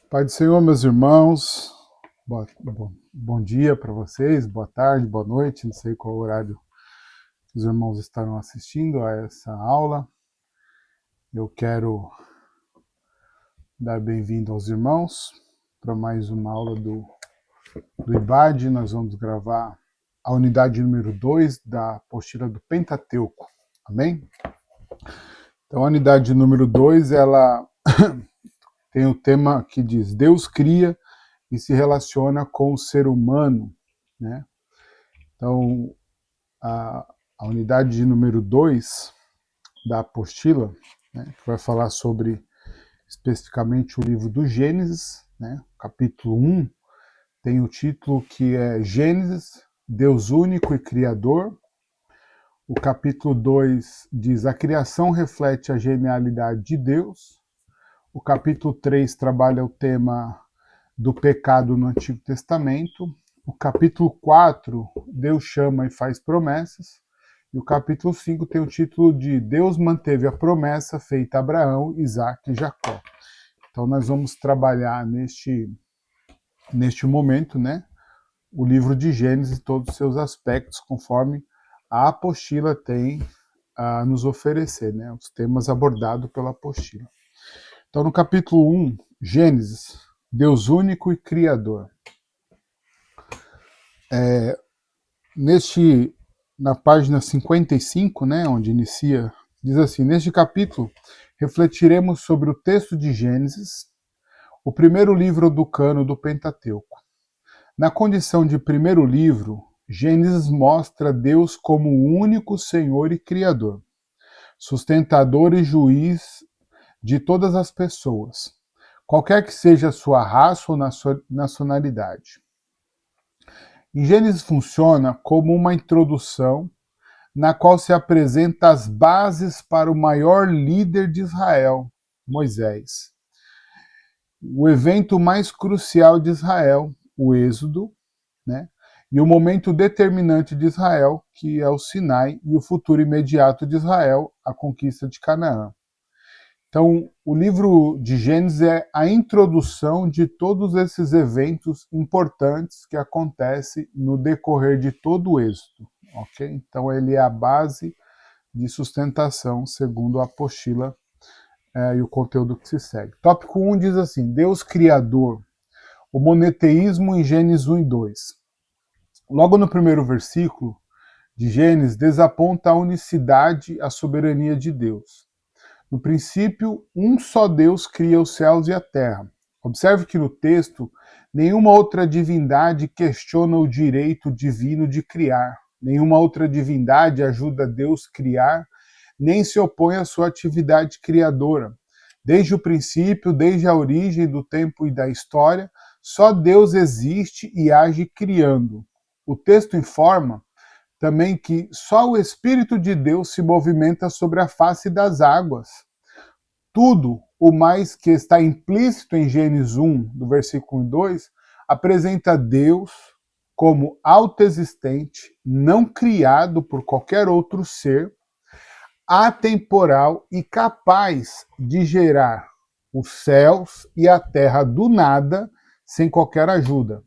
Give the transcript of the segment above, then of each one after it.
Pai do Senhor, meus irmãos, bom dia para vocês, boa tarde, boa noite, não sei qual horário os irmãos estarão assistindo a essa aula. Eu quero dar bem-vindo aos irmãos para mais uma aula do IBAD. Nós vamos gravar a unidade número 2 da apostila do Pentateuco, amém? Então a unidade número 2, ela tem o tema que diz Deus cria e se relaciona com o ser humano, né? Então, a unidade de número 2 da apostila, né, que vai falar sobre especificamente o livro do Gênesis, né? Capítulo 1 tem o título que é Gênesis, Deus único e Criador. O capítulo 2 diz a criação reflete a genialidade de Deus. O capítulo 3 trabalha o tema do pecado no Antigo Testamento. O capítulo 4, Deus chama e faz promessas. E o capítulo 5 tem o título de Deus manteve a promessa feita a Abraão, Isaac e Jacó. Então nós vamos trabalhar neste momento, né, o livro de Gênesis e todos os seus aspectos, conforme a apostila tem a nos oferecer, né, os temas abordados pela apostila. Então no capítulo 1, Gênesis, Deus único e Criador. Na página 55, né, onde inicia, diz assim, neste capítulo refletiremos sobre o texto de Gênesis, o primeiro livro do cânon do Pentateuco. Na condição de primeiro livro, Gênesis mostra Deus como o único Senhor e Criador, sustentador e juiz de todas as pessoas, qualquer que seja a sua raça ou nacionalidade. Em Gênesis funciona como uma introdução na qual se apresenta as bases para o maior líder de Israel, Moisés. O evento mais crucial de Israel, o Êxodo, né? E o momento determinante de Israel, que é o Sinai, e o futuro imediato de Israel, a conquista de Canaã. Então, o livro de Gênesis é a introdução de todos esses eventos importantes que acontecem no decorrer de todo o êxodo. Okay? Então, ele é a base de sustentação, segundo a apostila e o conteúdo que se segue. Tópico 1 diz assim, Deus Criador, o monoteísmo em Gênesis 1 e 2. Logo no primeiro versículo de Gênesis, desaponta a unicidade, a soberania de Deus. No princípio, um só Deus cria os céus e a terra. Observe que no texto, nenhuma outra divindade questiona o direito divino de criar. Nenhuma outra divindade ajuda Deus a criar, nem se opõe à sua atividade criadora. Desde o princípio, desde a origem do tempo e da história, só Deus existe e age criando. O texto informa também que só o Espírito de Deus se movimenta sobre a face das águas. Tudo o mais que está implícito em Gênesis 1, do versículo 2, apresenta Deus como autoexistente, não criado por qualquer outro ser, atemporal e capaz de gerar os céus e a terra do nada, sem qualquer ajuda.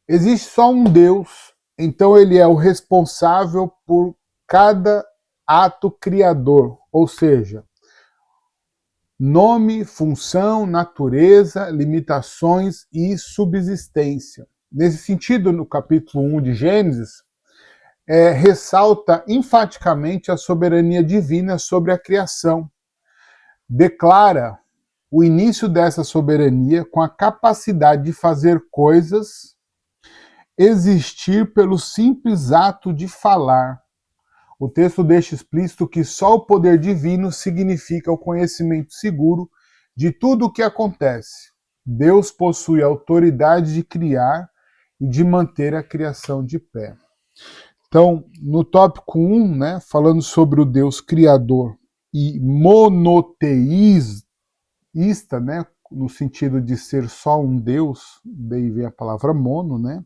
Existe só um Deus, então ele é o responsável por cada ato criador, ou seja, nome, função, natureza, limitações e subsistência. Nesse sentido, no capítulo 1 de Gênesis, ressalta enfaticamente a soberania divina sobre a criação. Declara o início dessa soberania com a capacidade de fazer coisas existir pelo simples ato de falar. O texto deixa explícito que só o poder divino significa o conhecimento seguro de tudo o que acontece. Deus possui a autoridade de criar e de manter a criação de pé. Então, no tópico 1, né, falando sobre o Deus criador e monoteísta, né, no sentido de ser só um Deus, daí vem a palavra mono, né,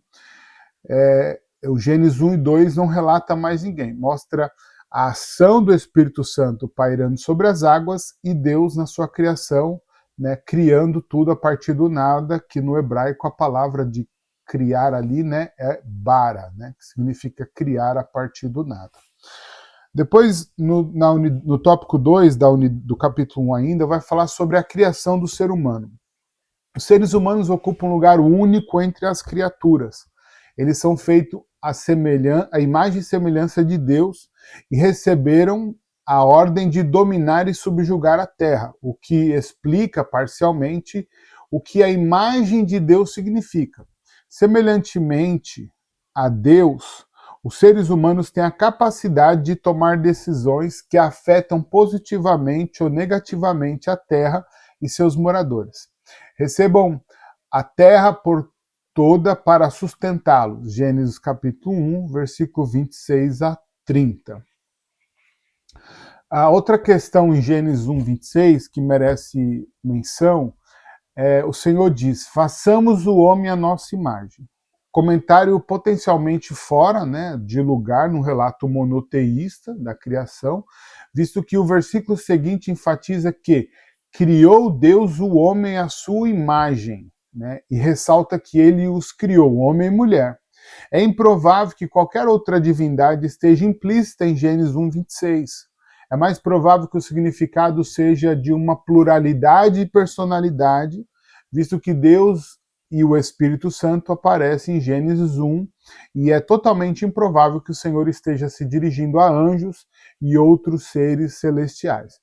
o Gênesis 1 e 2 não relata mais ninguém, mostra a ação do Espírito Santo pairando sobre as águas e Deus na sua criação, né, criando tudo a partir do nada, que no hebraico a palavra de criar ali, né, é bara, né, que significa criar a partir do nada. Depois, no tópico 2 do capítulo 1 ainda, vai falar sobre a criação do ser humano. Os seres humanos ocupam um lugar único entre as criaturas. Eles são feitos à imagem e semelhança de Deus e receberam a ordem de dominar e subjugar a terra, o que explica parcialmente o que a imagem de Deus significa. Semelhantemente a Deus, os seres humanos têm a capacidade de tomar decisões que afetam positivamente ou negativamente a terra e seus moradores. Recebam a terra por toda para sustentá-los. Gênesis capítulo 1, versículo 26 a 30. A outra questão em Gênesis 1, 26, que merece menção, o Senhor diz, façamos o homem à nossa imagem. Comentário potencialmente fora, né, de lugar no relato monoteísta da criação, visto que o versículo seguinte enfatiza que criou Deus o homem à sua imagem, né, e ressalta que ele os criou, homem e mulher. É improvável que qualquer outra divindade esteja implícita em Gênesis 1, 26. É mais provável que o significado seja de uma pluralidade de personalidade, visto que Deus e o Espírito Santo aparecem em Gênesis 1, e é totalmente improvável que o Senhor esteja se dirigindo a anjos e outros seres celestiais.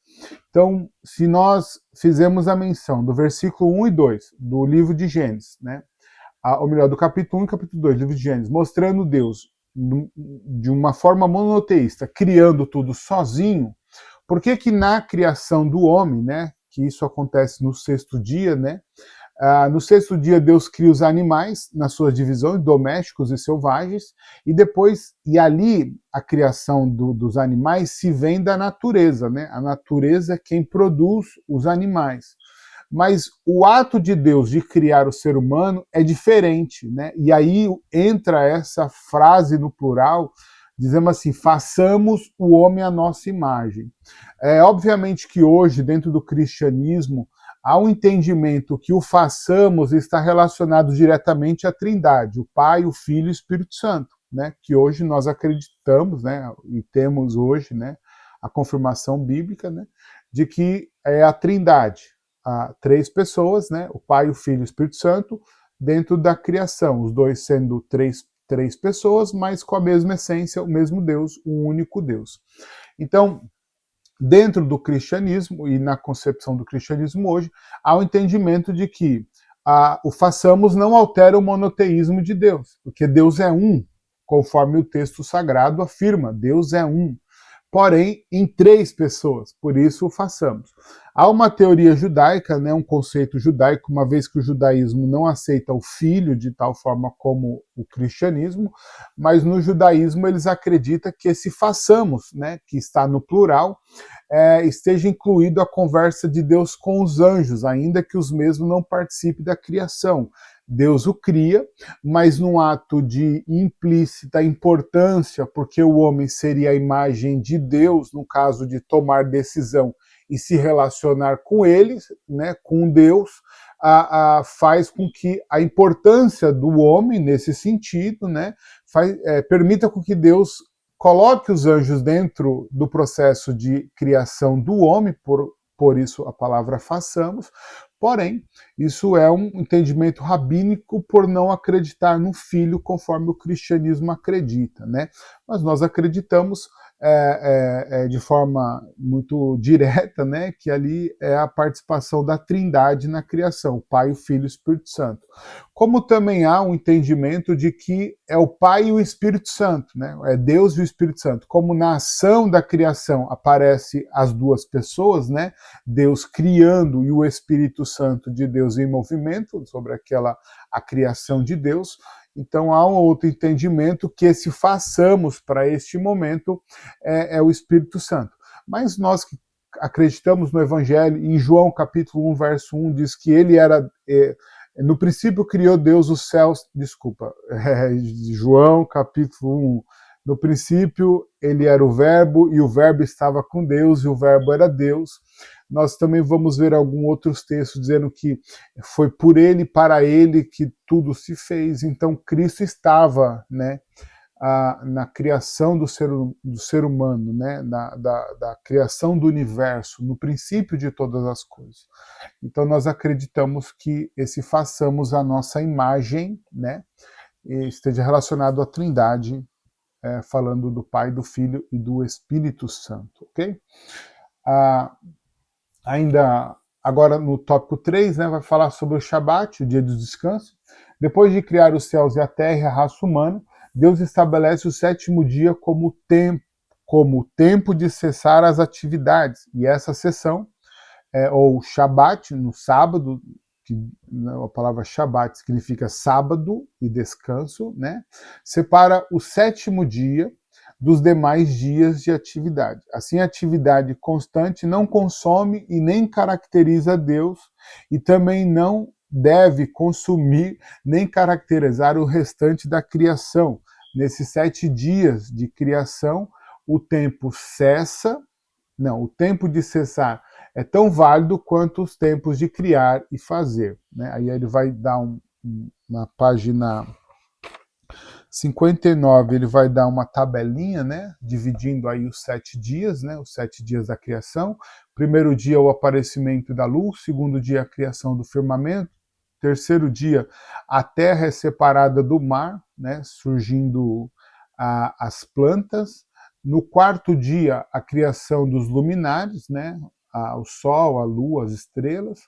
Então, se nós fizermos a menção do versículo 1 e 2 do livro de Gênesis, né, ou melhor, do capítulo 1 e capítulo 2 do livro de Gênesis, mostrando Deus de uma forma monoteísta, criando tudo sozinho, por que na criação do homem, né, que isso acontece no sexto dia, né, no sexto dia Deus cria os animais nas suas divisões, domésticos e selvagens, e ali a criação dos animais se vem da natureza, né, a natureza é quem produz os animais. Mas o ato de Deus de criar o ser humano é diferente, né? E aí entra essa frase no plural, dizendo assim, façamos o homem à nossa imagem. Obviamente que hoje, dentro do cristianismo, há um entendimento que o façamos está relacionado diretamente à Trindade, o Pai, o Filho e o Espírito Santo, né? Que hoje nós acreditamos, né? E temos hoje, né, a confirmação bíblica, né, de que é a Trindade. Três pessoas, né? O Pai, o Filho e o Espírito Santo, dentro da criação, os dois sendo três pessoas, mas com a mesma essência, o mesmo Deus, o único Deus. Então, dentro do cristianismo e na concepção do cristianismo hoje, há o entendimento de que o façamos não altera o monoteísmo de Deus, porque Deus é um, conforme o texto sagrado afirma, Deus é um. Porém, em três pessoas, por isso o façamos. Há uma teoria judaica, né, um conceito judaico, uma vez que o judaísmo não aceita o filho de tal forma como o cristianismo, mas no judaísmo eles acreditam que esse façamos, né, que está no plural, esteja incluído a conversa de Deus com os anjos, ainda que os mesmos não participem da criação. Deus o cria, mas num ato de implícita importância, porque o homem seria a imagem de Deus, no caso de tomar decisão e se relacionar com ele, né, com Deus, faz com que a importância do homem, nesse sentido, né, permita com que Deus coloque os anjos dentro do processo de criação do homem, por isso a palavra façamos. Porém, isso é um entendimento rabínico por não acreditar no filho conforme o cristianismo acredita, né? Mas nós acreditamos de forma muito direta, né, que ali é a participação da Trindade na criação, o Pai, o Filho e o Espírito Santo. Como também há um entendimento de que é o Pai e o Espírito Santo, né, é Deus e o Espírito Santo. Como na ação da criação aparece as duas pessoas, né, Deus criando e o Espírito Santo de Deus em movimento sobre a criação de Deus. Então há um outro entendimento que esse façamos para este momento é o Espírito Santo. Mas nós que acreditamos no Evangelho, em João capítulo 1, verso 1, diz que ele era... no princípio criou Deus os céus... João capítulo 1, No princípio, ele era o Verbo, e o Verbo estava com Deus, e o Verbo era Deus. Nós também vamos ver alguns outros textos dizendo que foi por ele, para ele, que tudo se fez. Então, Cristo estava, né, na criação do ser humano, né, da criação do universo, no princípio de todas as coisas. Então, nós acreditamos que esse façamos a nossa imagem, né, esteja relacionado à Trindade, falando do Pai, do Filho e do Espírito Santo, ok? Ainda agora no tópico 3, né, vai falar sobre o Shabat, o dia do descanso. Depois de criar os céus e a terra e a raça humana, Deus estabelece o sétimo dia como tempo de cessar as atividades. E essa sessão, ou Shabat, no sábado, que a palavra Shabat significa sábado e descanso, né, separa o sétimo dia dos demais dias de atividade. Assim, a atividade constante não consome e nem caracteriza Deus, e também não deve consumir nem caracterizar o restante da criação. Nesses 7 dias de criação, o tempo cessa. Não, o tempo de cessar é tão válido quanto os tempos de criar e fazer, né? Aí ele vai dar na página 59, ele vai dar uma tabelinha, né, dividindo aí os 7 dias, né, os 7 dias da criação. Primeiro dia, o aparecimento da luz. Segundo dia, a criação do firmamento. Terceiro dia, a terra é separada do mar, né, surgindo as plantas. No quarto dia, a criação dos luminares, né, o sol, a lua, as estrelas.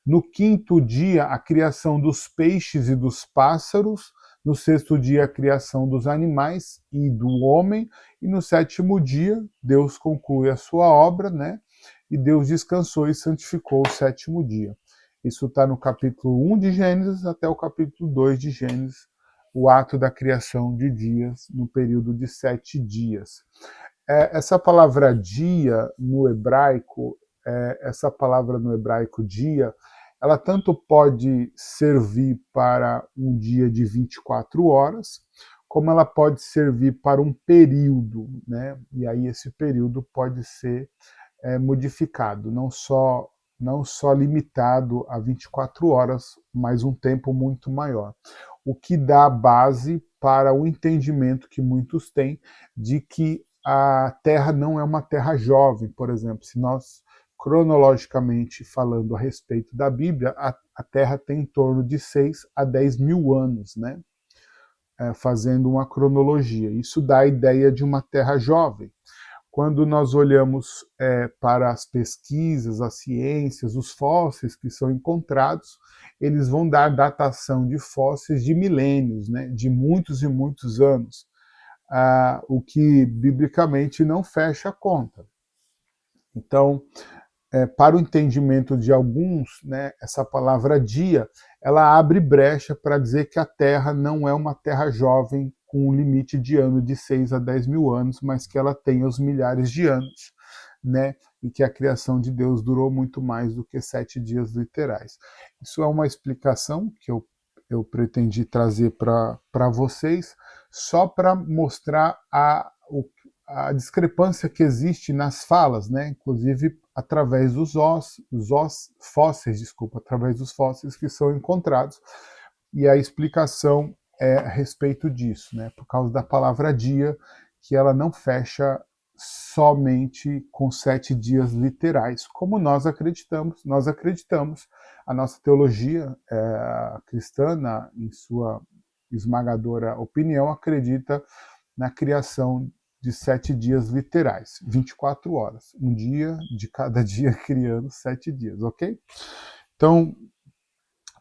No quinto dia, a criação dos peixes e dos pássaros. No sexto dia, a criação dos animais e do homem. E no sétimo dia, Deus conclui a sua obra, né? E Deus descansou e santificou o sétimo dia. Isso está no capítulo 1 de Gênesis até o capítulo 2 de Gênesis, o ato da criação de dias no período de 7 dias. Essa palavra dia no hebraico, dia, ela tanto pode servir para um dia de 24 horas, como ela pode servir para um período, né? E aí esse período pode ser modificado, não só limitado a 24 horas, mas um tempo muito maior. O que dá base para o entendimento que muitos têm de que a Terra não é uma Terra jovem, por exemplo. Se nós cronologicamente falando a respeito da Bíblia, a Terra tem em torno de 6 a 10 mil anos, né? Fazendo uma cronologia. Isso dá a ideia de uma Terra jovem. Quando nós olhamos para as pesquisas, as ciências, os fósseis que são encontrados, eles vão dar datação de fósseis de milênios, né? De muitos e muitos anos, o que biblicamente não fecha a conta. Então, para o entendimento de alguns, né, essa palavra dia, ela abre brecha para dizer que a Terra não é uma Terra jovem com um limite de ano de 6 a 10 mil anos, mas que ela tem os milhares de anos, né, e que a criação de Deus durou muito mais do que 7 dias literais. Isso é uma explicação que eu pretendi trazer para vocês, só para mostrar a discrepância que existe nas falas, né? Inclusive através dos fósseis, através dos fósseis que são encontrados. E a explicação é a respeito disso, né? Por causa da palavra dia, que ela não fecha somente com 7 dias literais, como nós acreditamos. Nós acreditamos, a nossa teologia cristã, em sua esmagadora opinião, acredita na criação de 7 dias literais, 24 horas, um dia de cada dia criando 7 dias, ok? Então,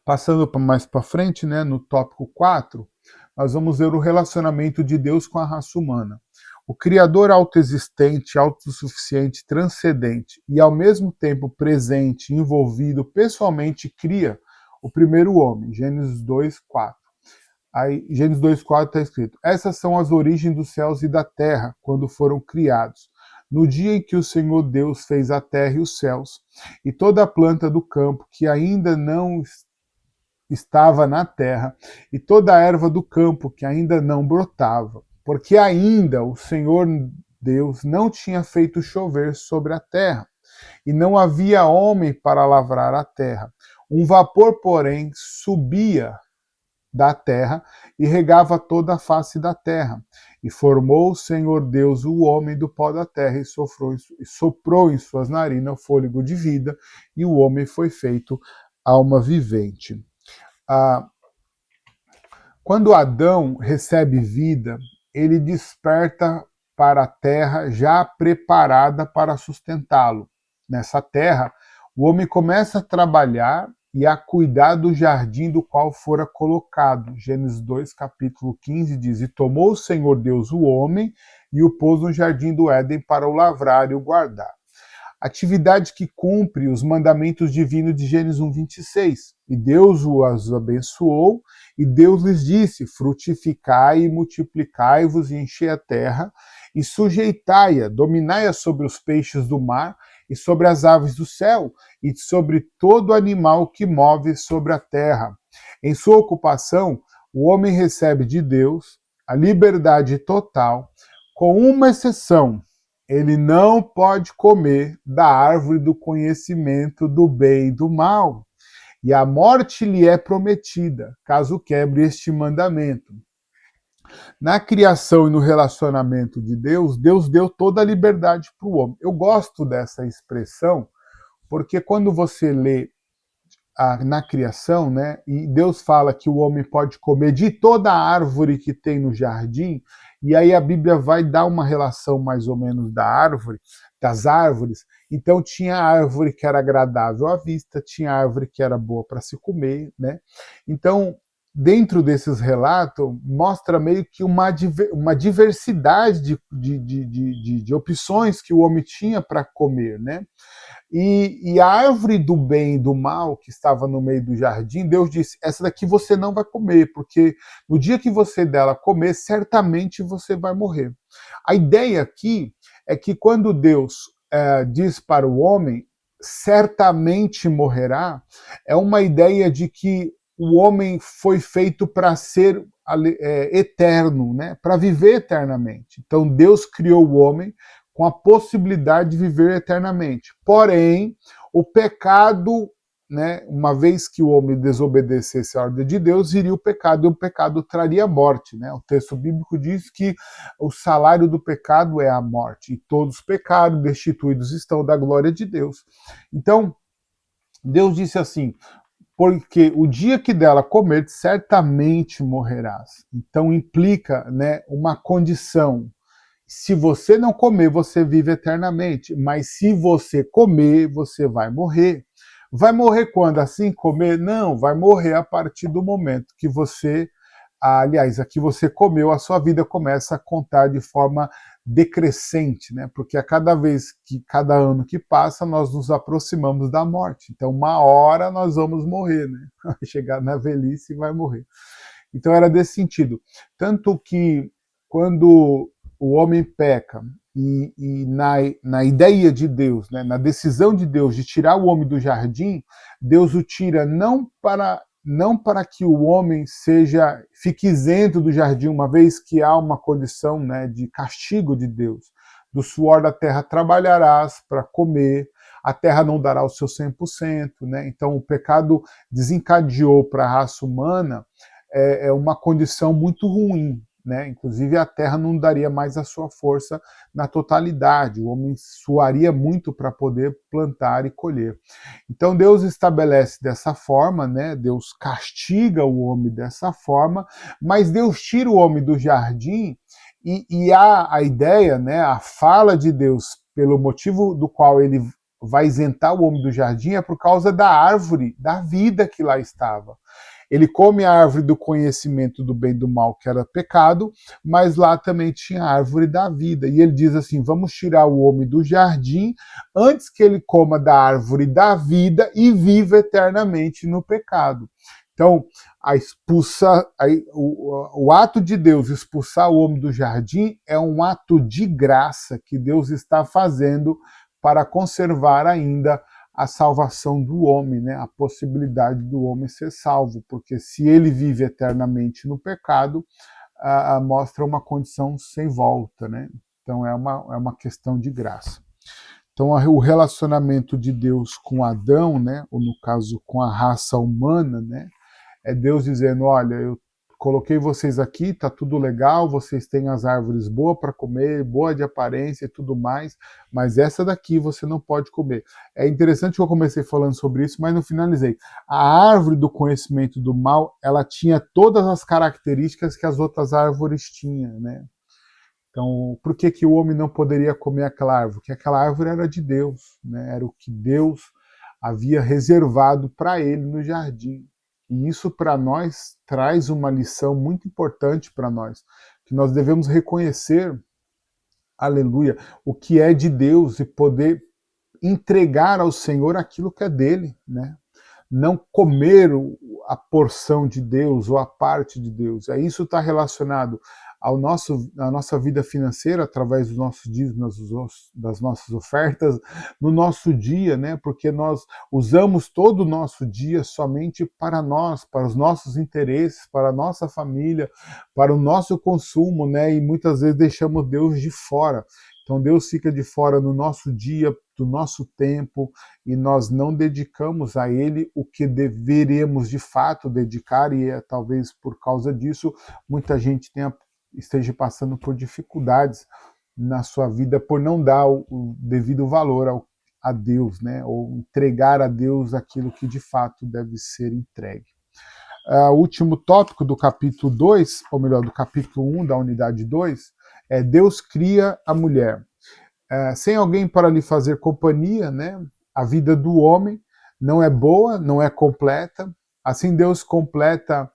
passando mais para frente, né, no tópico 4, nós vamos ver o relacionamento de Deus com a raça humana. O Criador autoexistente, autossuficiente, transcendente e ao mesmo tempo presente, envolvido pessoalmente, cria o primeiro homem, Gênesis 2, 4. Aí, Gênesis 2,4 está escrito: essas são as origens dos céus e da terra, quando foram criados. No dia em que o Senhor Deus fez a terra e os céus, e toda a planta do campo que ainda não estava na terra, e toda a erva do campo que ainda não brotava. porque ainda o Senhor Deus não tinha feito chover sobre a terra, e não havia homem para lavrar a terra. Um vapor, porém, subia da terra e regava toda a face da terra. E formou o Senhor Deus o homem do pó da terra e soprou em suas narinas o fôlego de vida, e o homem foi feito alma vivente. Ah, quando Adão recebe vida, ele desperta para a terra já preparada para sustentá-lo. Nessa terra, o homem começa a trabalhar e a cuidar do jardim do qual fora colocado. Gênesis 2, capítulo 15 diz: E tomou o Senhor Deus o homem e o pôs no jardim do Éden para o lavrar e o guardar. Atividade que cumpre os mandamentos divinos de Gênesis 1:26. E Deus os abençoou, e Deus lhes disse: frutificai e multiplicai-vos e enchei a terra, e sujeitai-a, dominai-a sobre os peixes do mar, e sobre as aves do céu, e sobre todo animal que move sobre a terra. Em sua ocupação, o homem recebe de Deus a liberdade total, com uma exceção: ele não pode comer da árvore do conhecimento do bem e do mal, e a morte lhe é prometida, caso quebre este mandamento. Na criação e no relacionamento de Deus, Deus deu toda a liberdade para o homem. Eu gosto dessa expressão, porque quando você lê na criação, né? E Deus fala que o homem pode comer de toda a árvore que tem no jardim, e aí a Bíblia vai dar uma relação mais ou menos das árvores. Então tinha árvore que era agradável à vista, tinha árvore que era boa para se comer, né? Então, dentro desses relatos, mostra meio que uma diversidade de opções que o homem tinha para comer, né? E a árvore do bem e do mal que estava no meio do jardim, Deus disse: essa daqui você não vai comer, porque no dia que você dela comer, certamente você vai morrer. A ideia aqui é que quando Deus diz para o homem, certamente morrerá, é uma ideia de que o homem foi feito para ser eterno, né? Para viver eternamente. Então Deus criou o homem com a possibilidade de viver eternamente. Porém, o pecado, né, uma vez que o homem desobedecesse a ordem de Deus, viria o pecado, e o pecado traria morte. Né? O texto bíblico diz que o salário do pecado é a morte, e todos pecaram, destituídos estão da glória de Deus. Então, Deus disse assim: porque o dia que dela comer, certamente morrerás. Então implica, né, uma condição. Se você não comer, você vive eternamente. Mas se você comer, você vai morrer. Vai morrer quando? Assim comer? Não, vai morrer a partir do momento que você, aliás, aqui você comeu, a sua vida começa a contar de forma decrescente, né? Porque a cada vez que, cada ano que passa, nós nos aproximamos da morte. Então, uma hora nós vamos morrer, né? Chegar na velhice e vai morrer. Então, era desse sentido. Tanto que, quando o homem peca e na ideia de Deus, né, na decisão de Deus de tirar o homem do jardim, Deus o tira não para que o homem fique isento do jardim, uma vez que há uma condição, né, de castigo de Deus. Do suor da terra trabalharás para comer, a terra não dará o seu 100%, né? Então o pecado desencadeou para a raça humana uma condição muito ruim, né? Inclusive a terra não daria mais a sua força na totalidade, o homem suaria muito para poder plantar e colher. Então Deus estabelece dessa forma, né? Deus castiga o homem dessa forma, mas Deus tira o homem do jardim e a ideia, né? A fala de Deus pelo motivo do qual ele vai isentar o homem do jardim é por causa da árvore da vida que lá estava. Ele come a árvore do conhecimento do bem e do mal, que era pecado, mas lá também tinha a árvore da vida. E ele diz assim: vamos tirar o homem do jardim antes que ele coma da árvore da vida e viva eternamente no pecado. Então, o ato de Deus expulsar o homem do jardim é um ato de graça que Deus está fazendo para conservar ainda a salvação do homem, né? A possibilidade do homem ser salvo, porque se ele vive eternamente no pecado, mostra uma condição sem volta, né? Então é uma questão de graça. Então o relacionamento de Deus com Adão, né, ou no caso com a raça humana, né, é Deus dizendo, olha, eu coloquei vocês aqui, tá tudo legal, vocês têm as árvores boas para comer, boa de aparência e tudo mais, mas essa daqui você não pode comer. É interessante que eu comecei falando sobre isso, mas não finalizei. A árvore do conhecimento do mal, ela tinha todas as características que as outras árvores tinham, né? Então, por que, que o homem não poderia comer aquela árvore? Porque aquela árvore era de Deus, né? Era o que Deus havia reservado para ele no jardim. E isso para nós traz uma lição muito importante para nós, que nós devemos reconhecer, aleluia, o que é de Deus e poder entregar ao Senhor aquilo que é dele, né? Não comer a porção de Deus ou a parte de Deus. Isso está relacionado à nossa vida financeira, através dos nossos dízimos, das nossas ofertas, no nosso dia, né? Porque nós usamos todo o nosso dia somente para nós, para os nossos interesses, para a nossa família, para o nosso consumo, né? E muitas vezes deixamos Deus de fora. Então Deus fica de fora no nosso dia, do nosso tempo, e nós não dedicamos a Ele o que deveríamos de fato dedicar, e talvez por causa disso muita gente esteja passando por dificuldades na sua vida por não dar o devido valor a Deus, né? Ou entregar a Deus aquilo que de fato deve ser entregue. O último tópico do capítulo 2, ou melhor, do capítulo 1 da unidade 2, é Deus cria a mulher. Sem alguém para lhe fazer companhia, né? A vida do homem não é boa, não é completa. Assim Deus completa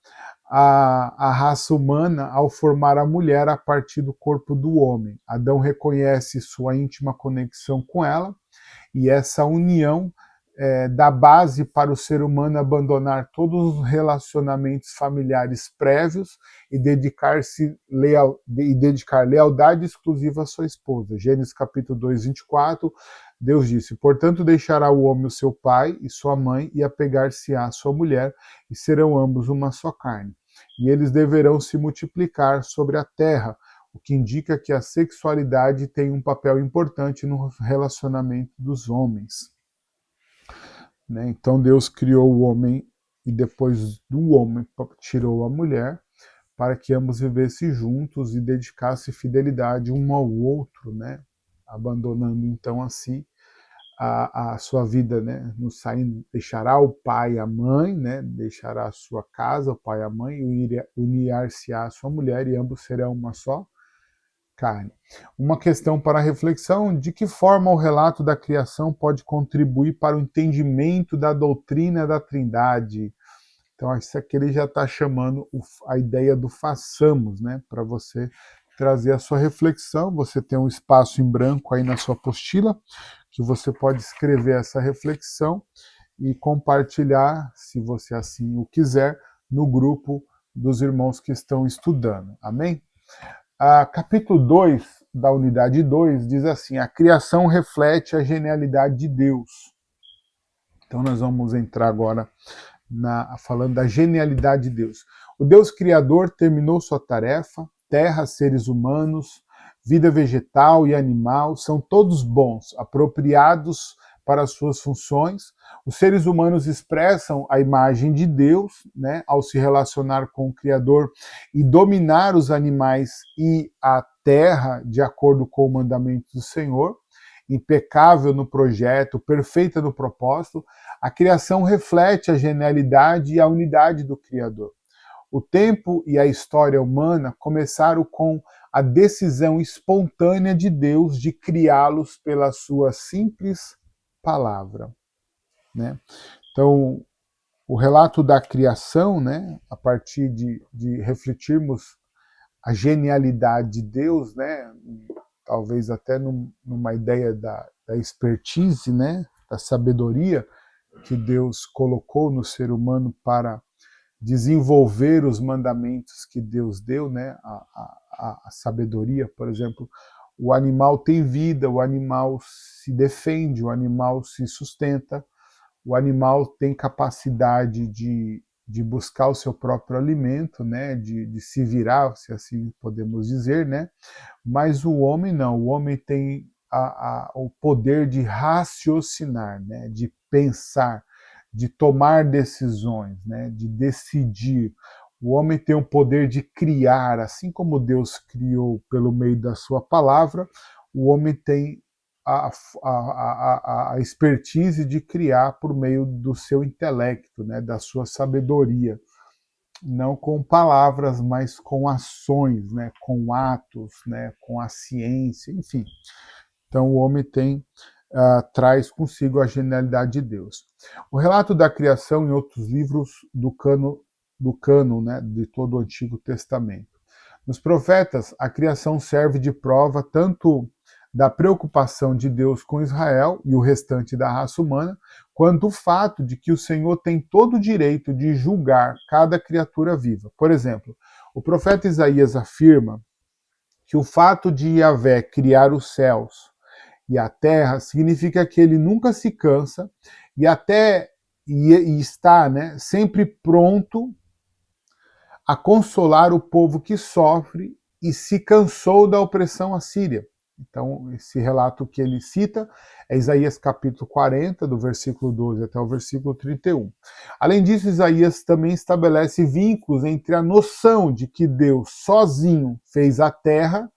a raça humana ao formar a mulher a partir do corpo do homem. Adão reconhece sua íntima conexão com ela, e essa união dá base para o ser humano abandonar todos os relacionamentos familiares prévios e dedicar lealdade exclusiva à sua esposa. Gênesis capítulo 2, 24, Deus disse, portanto deixará o homem o seu pai e sua mãe e apegar-se-á à sua mulher, e serão ambos uma só carne. E eles deverão se multiplicar sobre a terra, o que indica que a sexualidade tem um papel importante no relacionamento dos homens. Né? Então Deus criou o homem e depois do homem tirou a mulher para que ambos vivessem juntos e dedicassem fidelidade um ao outro, né? Abandonando então assim a sua vida, né? Deixará o pai e a mãe, né? Deixará a sua casa, o pai e a mãe, e unir-se-á a sua mulher, e ambos serão uma só carne. Uma questão para reflexão: de que forma o relato da criação pode contribuir para o entendimento da doutrina da Trindade? Então, isso aqui ele já está chamando a ideia do façamos, né? Para você trazer a sua reflexão. Você tem um espaço em branco aí na sua apostila, que você pode escrever essa reflexão e compartilhar, se você assim o quiser, no grupo dos irmãos que estão estudando. Amém? Capítulo 2 da unidade 2 diz assim: a criação reflete a genialidade de Deus. Então nós vamos entrar agora falando da genialidade de Deus. O Deus Criador terminou sua tarefa, terra, seres humanos, vida vegetal e animal, são todos bons, apropriados para as suas funções. Os seres humanos expressam a imagem de Deus, né, ao se relacionar com o Criador e dominar os animais e a terra de acordo com o mandamento do Senhor. Impecável no projeto, perfeita no propósito, a criação reflete a genialidade e a unidade do Criador. O tempo e a história humana começaram com a decisão espontânea de Deus de criá-los pela sua simples palavra. Né? Então, o relato da criação, né, a partir de refletirmos a genialidade de Deus, né, talvez até numa ideia da expertise, né, da sabedoria que Deus colocou no ser humano para desenvolver os mandamentos que Deus deu, né, a sabedoria, por exemplo. O animal tem vida, o animal se defende, o animal se sustenta, o animal tem capacidade de de buscar o seu próprio alimento, né, de se virar, se assim podemos dizer, né? Mas o homem não, o homem tem o poder de raciocinar, né, de pensar, de tomar decisões, né, de decidir. O homem tem o poder de criar, assim como Deus criou pelo meio da sua palavra, o homem tem a expertise de criar por meio do seu intelecto, né, da sua sabedoria. Não com palavras, mas com ações, né, com atos, né, com a ciência, enfim. Então o homem traz consigo a genialidade de Deus. O relato da criação em outros livros do cano, né, de todo o Antigo Testamento. Nos profetas, a criação serve de prova tanto da preocupação de Deus com Israel e o restante da raça humana, quanto o fato de que o Senhor tem todo o direito de julgar cada criatura viva. Por exemplo, o profeta Isaías afirma que o fato de Yahvé criar os céus e a terra significa que ele nunca se cansa e está, né, sempre pronto a consolar o povo que sofre e se cansou da opressão assíria. Então, esse relato que ele cita é Isaías capítulo 40, do versículo 12 até o versículo 31. Além disso, Isaías também estabelece vínculos entre a noção de que Deus sozinho fez a terra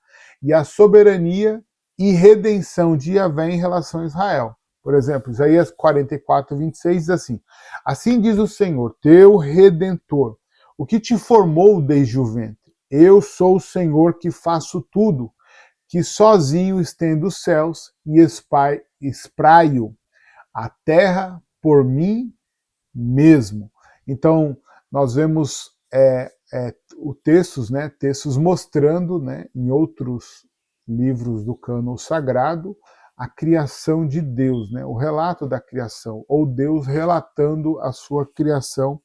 e a soberania e redenção de Yahvé em relação a Israel. Por exemplo, Isaías 44, 26 diz assim: assim diz o Senhor, teu Redentor, o que te formou desde o ventre. Eu sou o Senhor que faço tudo, que sozinho estendo os céus e espraio a terra por mim mesmo. Então, nós vemos textos mostrando, né, em outros livros do cânon sagrado, a criação de Deus, né, o relato da criação, ou Deus relatando a sua criação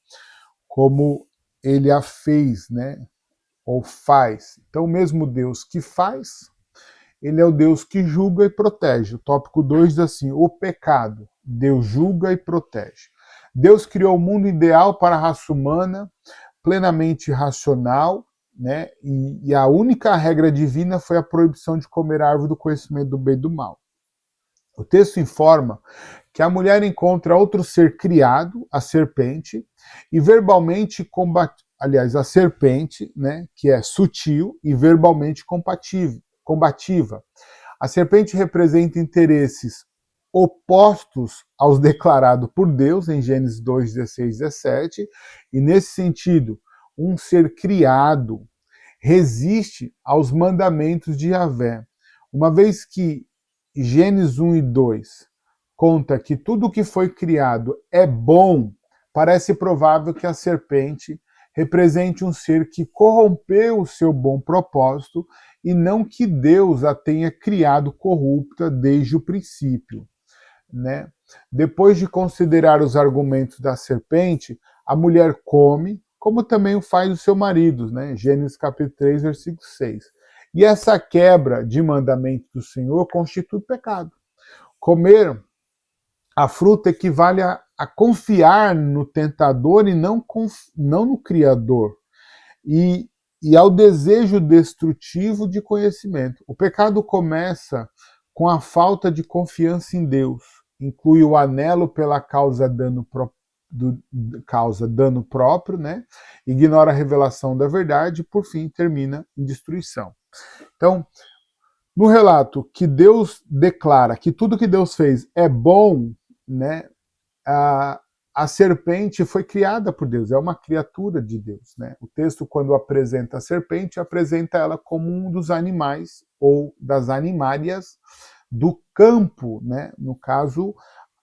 como ele a fez, né, ou faz. Então, o mesmo Deus que faz, ele é o Deus que julga e protege. O tópico 2 diz assim: o pecado, Deus julga e protege. Deus criou o mundo ideal para a raça humana, plenamente racional, né? E a única regra divina foi a proibição de comer a árvore do conhecimento do bem e do mal. O texto informa que a mulher encontra outro ser criado, a serpente, e verbalmente combate. Aliás, a serpente, né, que é sutil e verbalmente combativa. A serpente representa interesses opostos aos declarados por Deus em Gênesis 2, 16, 17, e nesse sentido, um ser criado resiste aos mandamentos de Yahvé, uma vez que Gênesis 1 e 2 conta que tudo que foi criado é bom, parece provável que a serpente represente um ser que corrompeu o seu bom propósito e não que Deus a tenha criado corrupta desde o princípio, né? Depois de considerar os argumentos da serpente, a mulher come, como também o faz o seu marido, né? Gênesis capítulo 3, versículo 6. E essa quebra de mandamento do Senhor constitui pecado. Comer a fruta equivale a confiar no tentador e não no Criador. E ao desejo destrutivo de conhecimento. O pecado começa com a falta de confiança em Deus. Inclui o anelo pela causa dano próprio, né? Ignora a revelação da verdade e, por fim, termina em destruição. Então, no relato que Deus declara que tudo que Deus fez é bom, né? A serpente foi criada por Deus, é uma criatura de Deus, né? O texto, quando apresenta a serpente, apresenta ela como um dos animais ou das animárias do campo, né? No caso,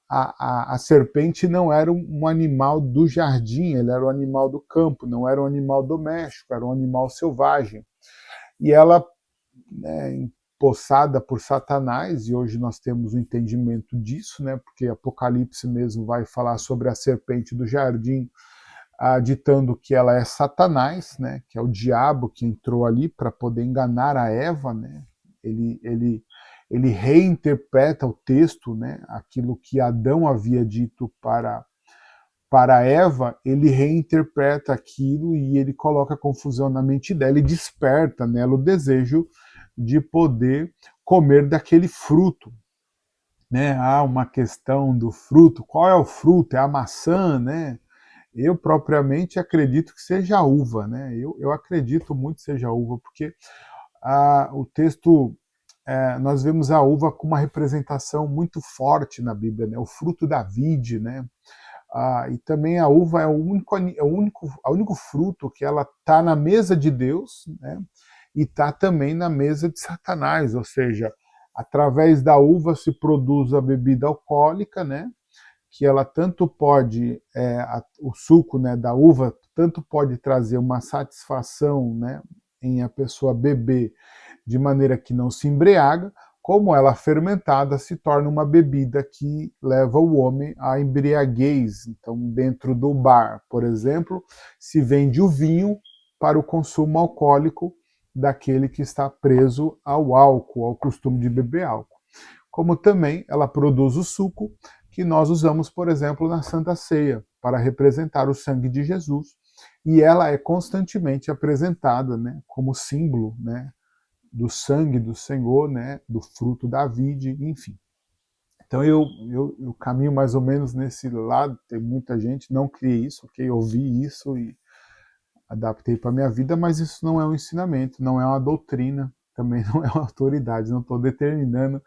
a serpente não era um animal do jardim, ele era um animal do campo, não era um animal doméstico, era um animal selvagem. E ela, né, possada por Satanás, e hoje nós temos o entendimento disso, né, porque Apocalipse mesmo vai falar sobre a serpente do jardim, ditando que ela é Satanás, né, que é o diabo que entrou ali para poder enganar a Eva, né. Ele reinterpreta o texto, né, aquilo que Adão havia dito para para Eva, ele reinterpreta aquilo e ele coloca confusão na mente dela e desperta nela o desejo de poder comer daquele fruto. Né? Há uma questão do fruto. Qual é o fruto? É a maçã, né? Eu propriamente acredito que seja a uva, né? Eu acredito muito que seja a uva, porque o texto, nós vemos a uva com uma representação muito forte na Bíblia, né? O fruto da vide, né? E também a uva é o único fruto que ela está na mesa de Deus, né? E está também na mesa de Satanás, ou seja, através da uva se produz a bebida alcoólica, né? Que ela tanto pode, o suco, né, da uva, tanto pode trazer uma satisfação, né, em a pessoa beber de maneira que não se embriaga, como ela fermentada se torna uma bebida que leva o homem à embriaguez. Então, dentro do bar, por exemplo, se vende o vinho para o consumo alcoólico daquele que está preso ao álcool, ao costume de beber álcool. Como também ela produz o suco que nós usamos, por exemplo, na Santa Ceia, para representar o sangue de Jesus. E ela é constantemente apresentada, né, como símbolo, né, do sangue do Senhor, né, do fruto da vide, enfim. Então eu caminho mais ou menos nesse lado. Tem muita gente, não criei isso, ok? Eu ouvi isso e adaptei para a minha vida, mas isso não é um ensinamento, não é uma doutrina, também não é uma autoridade, não estou determinando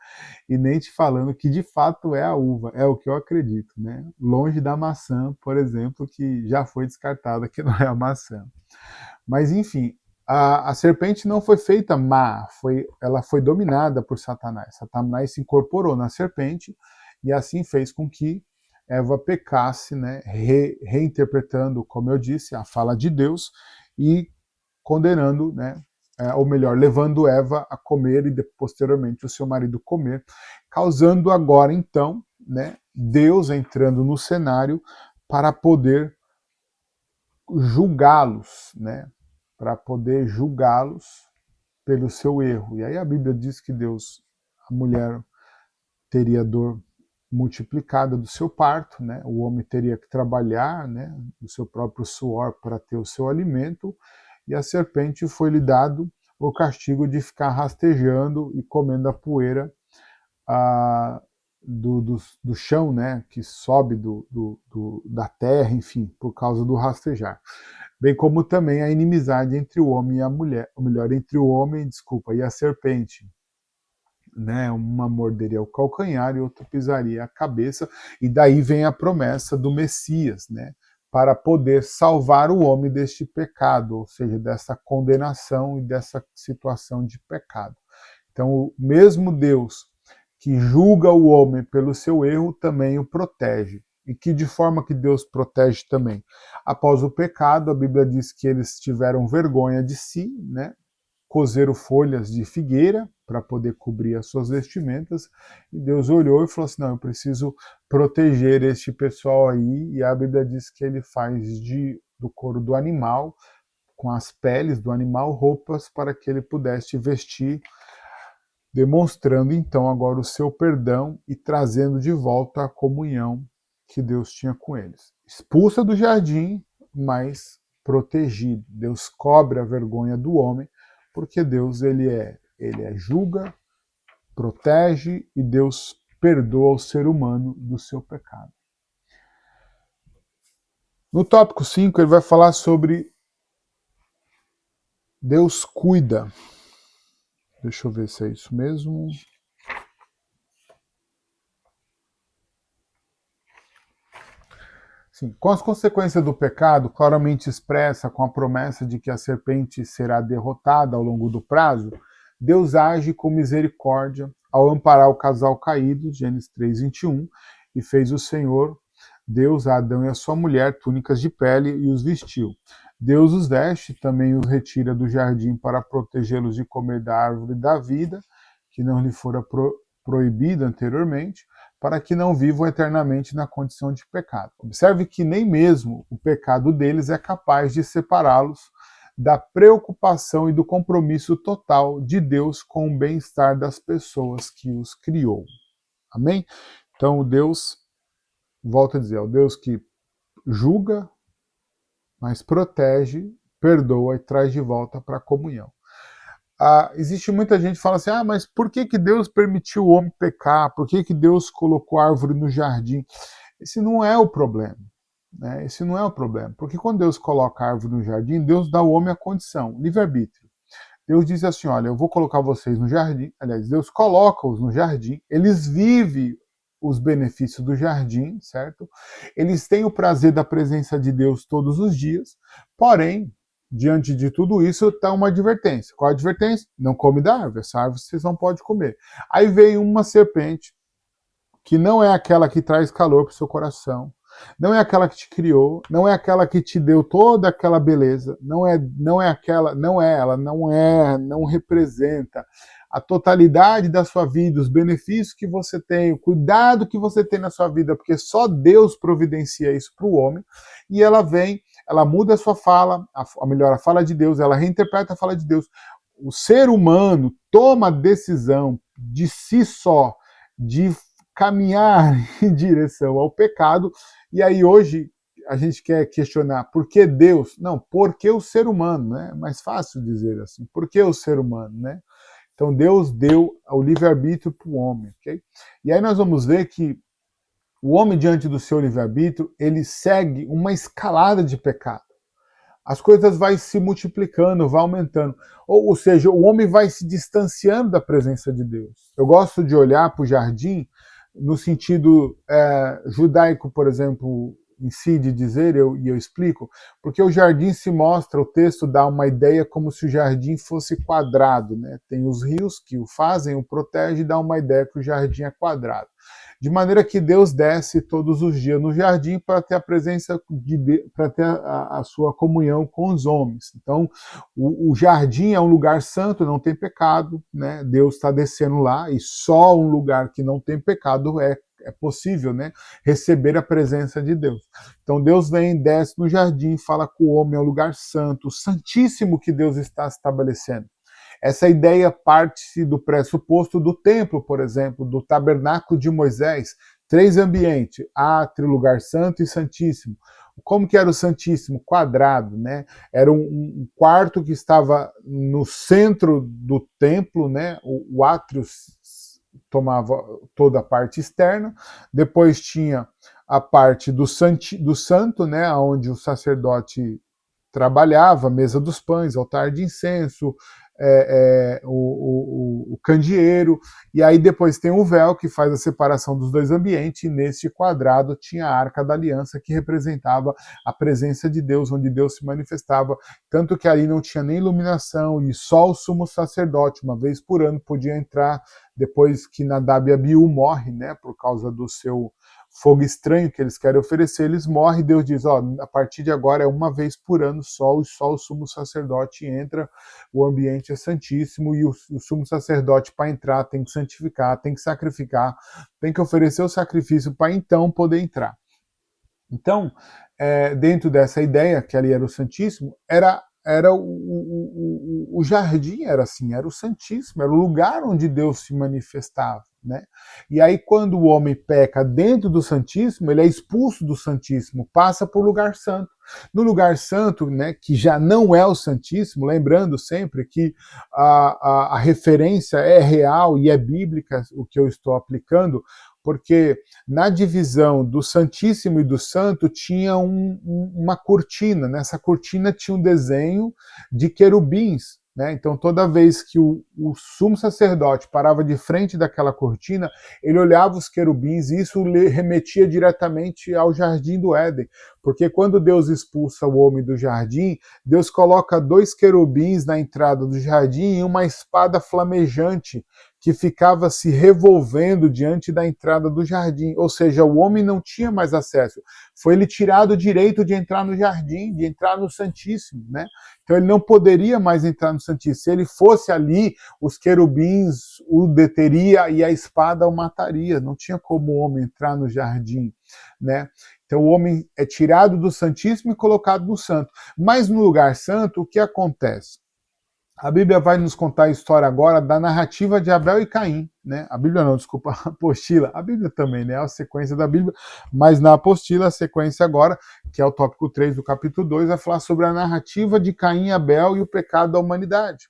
e nem te falando que de fato é a uva, é o que eu acredito, né? Longe da maçã, por exemplo, que já foi descartada, que não é a maçã. Mas enfim, a serpente não foi feita má, ela foi dominada por Satanás. Satanás se incorporou na serpente e assim fez com que Eva pecasse, né, reinterpretando, como eu disse, a fala de Deus e condenando, né, ou melhor, levando Eva a comer e posteriormente o seu marido comer, causando agora então, né, Deus entrando no cenário para poder julgá-los, né, para poder julgá-los pelo seu erro. E aí a Bíblia diz que Deus, a mulher teria dor multiplicada do seu parto, né? O homem teria que trabalhar, né, o seu próprio suor para ter o seu alimento, e a serpente foi-lhe dado o castigo de ficar rastejando e comendo a poeira do chão, né, que sobe da terra, enfim, por causa do rastejar. Bem como também a inimizade entre o homem e a mulher, ou melhor, entre o homem, e a serpente. Né, uma morderia o calcanhar e outra pisaria a cabeça, e daí vem a promessa do Messias, né, para poder salvar o homem deste pecado, ou seja, dessa condenação e dessa situação de pecado. Então, o mesmo Deus que julga o homem pelo seu erro também o protege. E que de forma que Deus protege também? Após o pecado, a Bíblia diz que eles tiveram vergonha de si, né? Cozeram folhas de figueira para poder cobrir as suas vestimentas, e Deus olhou e falou assim, não, eu preciso proteger este pessoal aí, e a Bíblia diz que ele faz do couro do animal, com as peles do animal, roupas para que ele pudesse vestir, demonstrando então agora o seu perdão e trazendo de volta a comunhão que Deus tinha com eles. Expulsa do jardim, mas protegido. Deus cobre a vergonha do homem, porque Deus ele julga, protege e Deus perdoa o ser humano do seu pecado. No tópico 5 ele vai falar sobre Deus cuida. Deixa eu ver se é isso mesmo. Sim, com as consequências do pecado claramente expressa com a promessa de que a serpente será derrotada ao longo do prazo, Deus age com misericórdia ao amparar o casal caído, Gênesis 3:21, e fez o Senhor, Deus, a Adão e a sua mulher túnicas de pele e os vestiu. Deus os veste, também os retira do jardim para protegê-los de comer da árvore da vida, que não lhe fora proibida anteriormente, para que não vivam eternamente na condição de pecado. Observe que nem mesmo o pecado deles é capaz de separá-los da preocupação e do compromisso total de Deus com o bem-estar das pessoas que os criou. Amém? Então, Deus, volto a dizer, é o Deus que julga, mas protege, perdoa e traz de volta para a comunhão. Existe muita gente que fala assim, mas por que Deus permitiu o homem pecar? Por que Deus colocou árvore no jardim? Esse não é o problema. Né? Esse não é o problema. Porque quando Deus coloca a árvore no jardim, Deus dá ao homem a condição, livre-arbítrio. Deus diz assim, olha, eu vou colocar vocês no jardim. Aliás, Deus coloca-os no jardim. Eles vivem os benefícios do jardim, certo? Eles têm o prazer da presença de Deus todos os dias. Porém, diante de tudo isso, está uma advertência. Qual a advertência? Não come da árvore. Essa árvore vocês não podem comer. Aí veio uma serpente, que não é aquela que traz calor para o seu coração, não é aquela que te criou, não é aquela que te deu toda aquela beleza, não é aquela, não representa a totalidade da sua vida, os benefícios que você tem, o cuidado que você tem na sua vida, porque só Deus providencia isso para o homem, e ela vem, ela muda a sua fala, melhor, a fala de Deus, ela reinterpreta a fala de Deus. O ser humano toma a decisão de si só, de caminhar em direção ao pecado, e aí hoje a gente quer questionar por que Deus? Não, por que o ser humano, né? É mais fácil dizer assim, por que o ser humano, né? Então Deus deu o livre-arbítrio para o homem, ok? E aí nós vamos ver que o homem, diante do seu livre-arbítrio, ele segue uma escalada de pecado. As coisas vão se multiplicando, vai aumentando. Ou seja, o homem vai se distanciando da presença de Deus. Eu gosto de olhar para o jardim no sentido judaico, por exemplo, em si, de dizer, e eu explico, porque o jardim se mostra, o texto dá uma ideia como se o jardim fosse quadrado, né? Tem os rios que o fazem, o protegem, e dá uma ideia que o jardim é quadrado. De maneira que Deus desce todos os dias no jardim para ter a presença de Deus, para ter a sua comunhão com os homens. Então, o jardim é um lugar santo, não tem pecado, né? Deus está descendo lá, e só um lugar que não tem pecado é possível, né, receber a presença de Deus. Então Deus vem, desce no jardim, fala com o homem, é um lugar santo, santíssimo que Deus está estabelecendo. Essa ideia parte do pressuposto do templo, por exemplo, do tabernáculo de Moisés, 3 ambientes, átrio, lugar santo e santíssimo. Como que era o santíssimo? Quadrado, né? Era um quarto que estava no centro do templo, né? O átrio tomava toda a parte externa, depois tinha a parte do santo, né, onde o sacerdote trabalhava, mesa dos pães, altar de incenso, o candeeiro, e aí depois tem o véu que faz a separação dos dois ambientes, e neste quadrado tinha a Arca da Aliança, que representava a presença de Deus, onde Deus se manifestava, tanto que ali não tinha nem iluminação, e só o sumo sacerdote, uma vez por ano, podia entrar, depois que Nadab e Abiú morre, né, por causa do seu fogo estranho que eles querem oferecer, eles morrem, Deus diz, a partir de agora é uma vez por ano só o sumo sacerdote entra, o ambiente é santíssimo, e o sumo sacerdote, para entrar, tem que santificar, tem que sacrificar, tem que oferecer o sacrifício para então poder entrar. Então, dentro dessa ideia, que ali era o Santíssimo, era o jardim, era assim, era o Santíssimo, era o lugar onde Deus se manifestava. Né? E aí, quando o homem peca dentro do Santíssimo, ele é expulso do Santíssimo, passa para o lugar santo. No lugar santo, né, que já não é o Santíssimo, lembrando sempre que a referência é real e é bíblica, o que eu estou aplicando, porque na divisão do Santíssimo e do Santo tinha uma cortina, nessa cortina tinha um desenho de querubins, né? Então toda vez que o sumo sacerdote parava de frente daquela cortina, ele olhava os querubins, e isso remetia diretamente ao jardim do Éden, porque quando Deus expulsa o homem do jardim, Deus coloca 2 querubins na entrada do jardim e uma espada flamejante que ficava se revolvendo diante da entrada do jardim, ou seja, o homem não tinha mais acesso, foi lhe tirado o direito de entrar no jardim, de entrar no Santíssimo, né? Então ele não poderia mais entrar no Santíssimo, se ele fosse ali, os querubins o deteria e a espada o mataria, não tinha como o homem entrar no jardim, né? Então o homem é tirado do Santíssimo e colocado no Santo, mas no lugar santo, o que acontece? A Bíblia vai nos contar a história agora da narrativa de Abel e Caim, né? A Bíblia não, desculpa, a apostila. A Bíblia também, né? A sequência da Bíblia, mas na apostila, a sequência agora, que é o tópico 3 do capítulo 2, vai falar sobre a narrativa de Caim e Abel e o pecado da humanidade.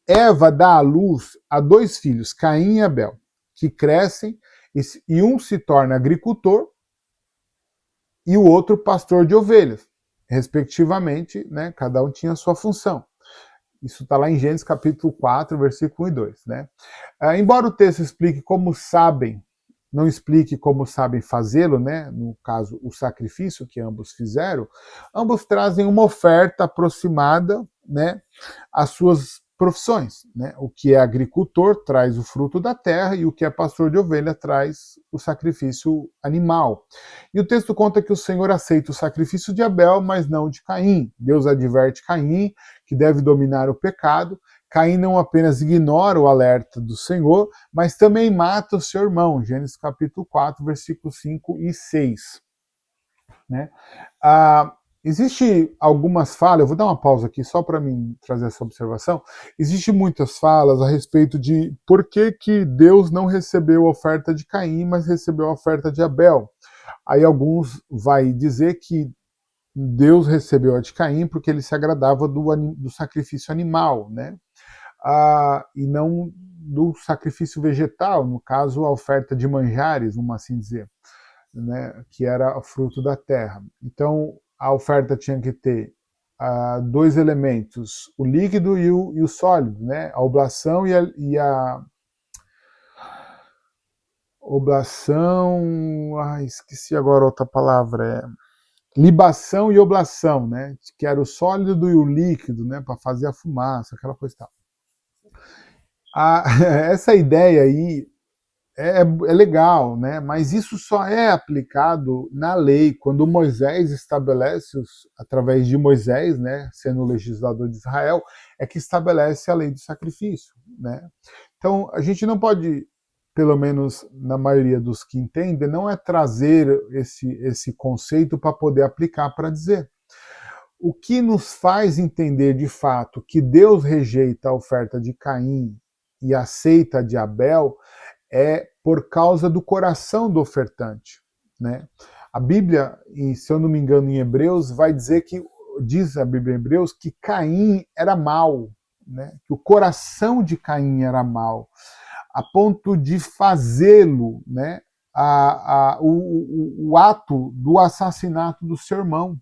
Eva dá à luz a 2 filhos, Caim e Abel, que crescem e um se torna agricultor e o outro pastor de ovelhas, respectivamente, né? Cada um tinha a sua função. Isso está lá em Gênesis capítulo 4, versículo 1 e 2. Né? Embora o texto explique como sabem, não explique como sabem fazê-lo, né? No caso, o sacrifício que ambos fizeram, ambos trazem uma oferta aproximada, né, às suas profissões. Né? O que é agricultor traz o fruto da terra e o que é pastor de ovelha traz o sacrifício animal. E o texto conta que o Senhor aceita o sacrifício de Abel, mas não de Caim. Deus adverte Caim que deve dominar o pecado. Caim não apenas ignora o alerta do Senhor, mas também mata o seu irmão. Gênesis capítulo 4, versículos 5 e 6. Né? Existe algumas falas, eu vou dar uma pausa aqui só para mim trazer essa observação. Existem muitas falas a respeito de por que Deus não recebeu a oferta de Caim, mas recebeu a oferta de Abel. Aí alguns vai dizer que Deus recebeu a de Caim porque ele se agradava do sacrifício animal, né? E não do sacrifício vegetal, no caso a oferta de manjares, vamos assim dizer, né? Que era fruto da terra. Então a oferta tinha que ter 2 elementos, o líquido e o sólido, né? A oblação e a oblação, esqueci agora outra palavra, libação e oblação, né? Que era o sólido e o líquido, né? Para fazer a fumaça, aquela coisa e tal. Essa ideia aí é legal, né? Mas isso só é aplicado na lei, quando Moisés estabelece, através de Moisés, né, sendo o legislador de Israel, é que estabelece a lei do sacrifício. Né? Então, a gente não pode, pelo menos na maioria dos que entendem, não é trazer esse conceito para poder aplicar para dizer. O que nos faz entender de fato que Deus rejeita a oferta de Caim e aceita a de Abel é por causa do coração do ofertante. Né? A Bíblia, se eu não me engano, em Hebreus, vai dizer que, diz a Bíblia em Hebreus, que Caim era mau, né? Que o coração de Caim era mau, a ponto de fazê-lo, né, o ato do assassinato do seu irmão.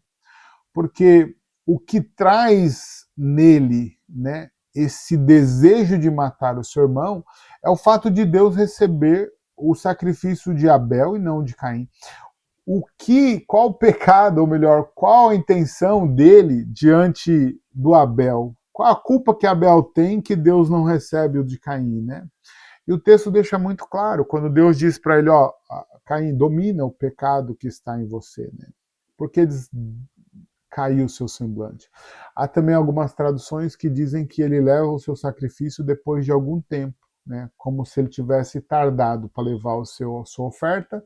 Porque o que traz nele, né, esse desejo de matar o seu irmão é o fato de Deus receber o sacrifício de Abel e não de Caim. Qual o pecado, ou melhor, qual a intenção dele diante do Abel? Qual a culpa que Abel tem que Deus não recebe o de Caim, né? E o texto deixa muito claro, quando Deus diz para ele, ó, Caim, domina o pecado que está em você, né? Porque caiu o seu semblante. Há também algumas traduções que dizem que ele leva o seu sacrifício depois de algum tempo, né? Como se ele tivesse tardado para levar a sua oferta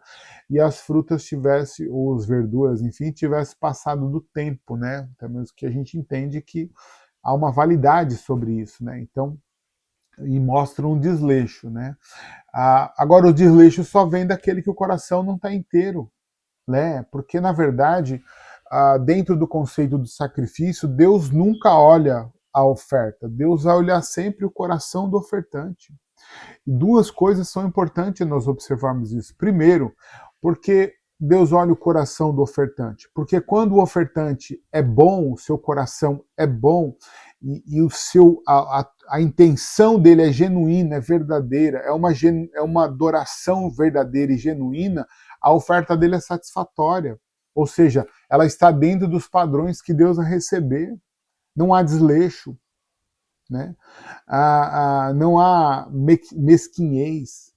e as frutas tivessem, ou as verduras, enfim, tivesse passado do tempo, né? Também que a gente entende que há uma validade sobre isso, né? Então, e mostra um desleixo, né? Agora, o desleixo só vem daquele que o coração não está inteiro, né? Porque, na verdade, dentro do conceito do sacrifício, Deus nunca olha a oferta, Deus vai olhar sempre o coração do ofertante. E 2 coisas são importantes nós observarmos isso. Primeiro, porque Deus olha o coração do ofertante. Porque quando o ofertante é bom, o seu coração é bom, e a intenção dele é genuína, é verdadeira, é uma adoração verdadeira e genuína, a oferta dele é satisfatória. Ou seja, ela está dentro dos padrões que Deus vai receber. Não há desleixo, né? Não há mesquinhez,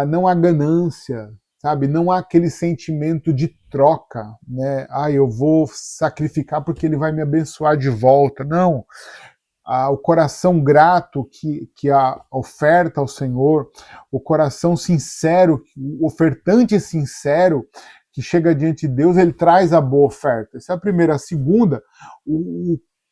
não há ganância, sabe? Não há aquele sentimento de troca, né? Eu vou sacrificar porque ele vai me abençoar de volta. Não. O coração grato que a oferta ao Senhor, o coração sincero, o ofertante sincero que chega diante de Deus, ele traz a boa oferta. Essa é a primeira. A segunda,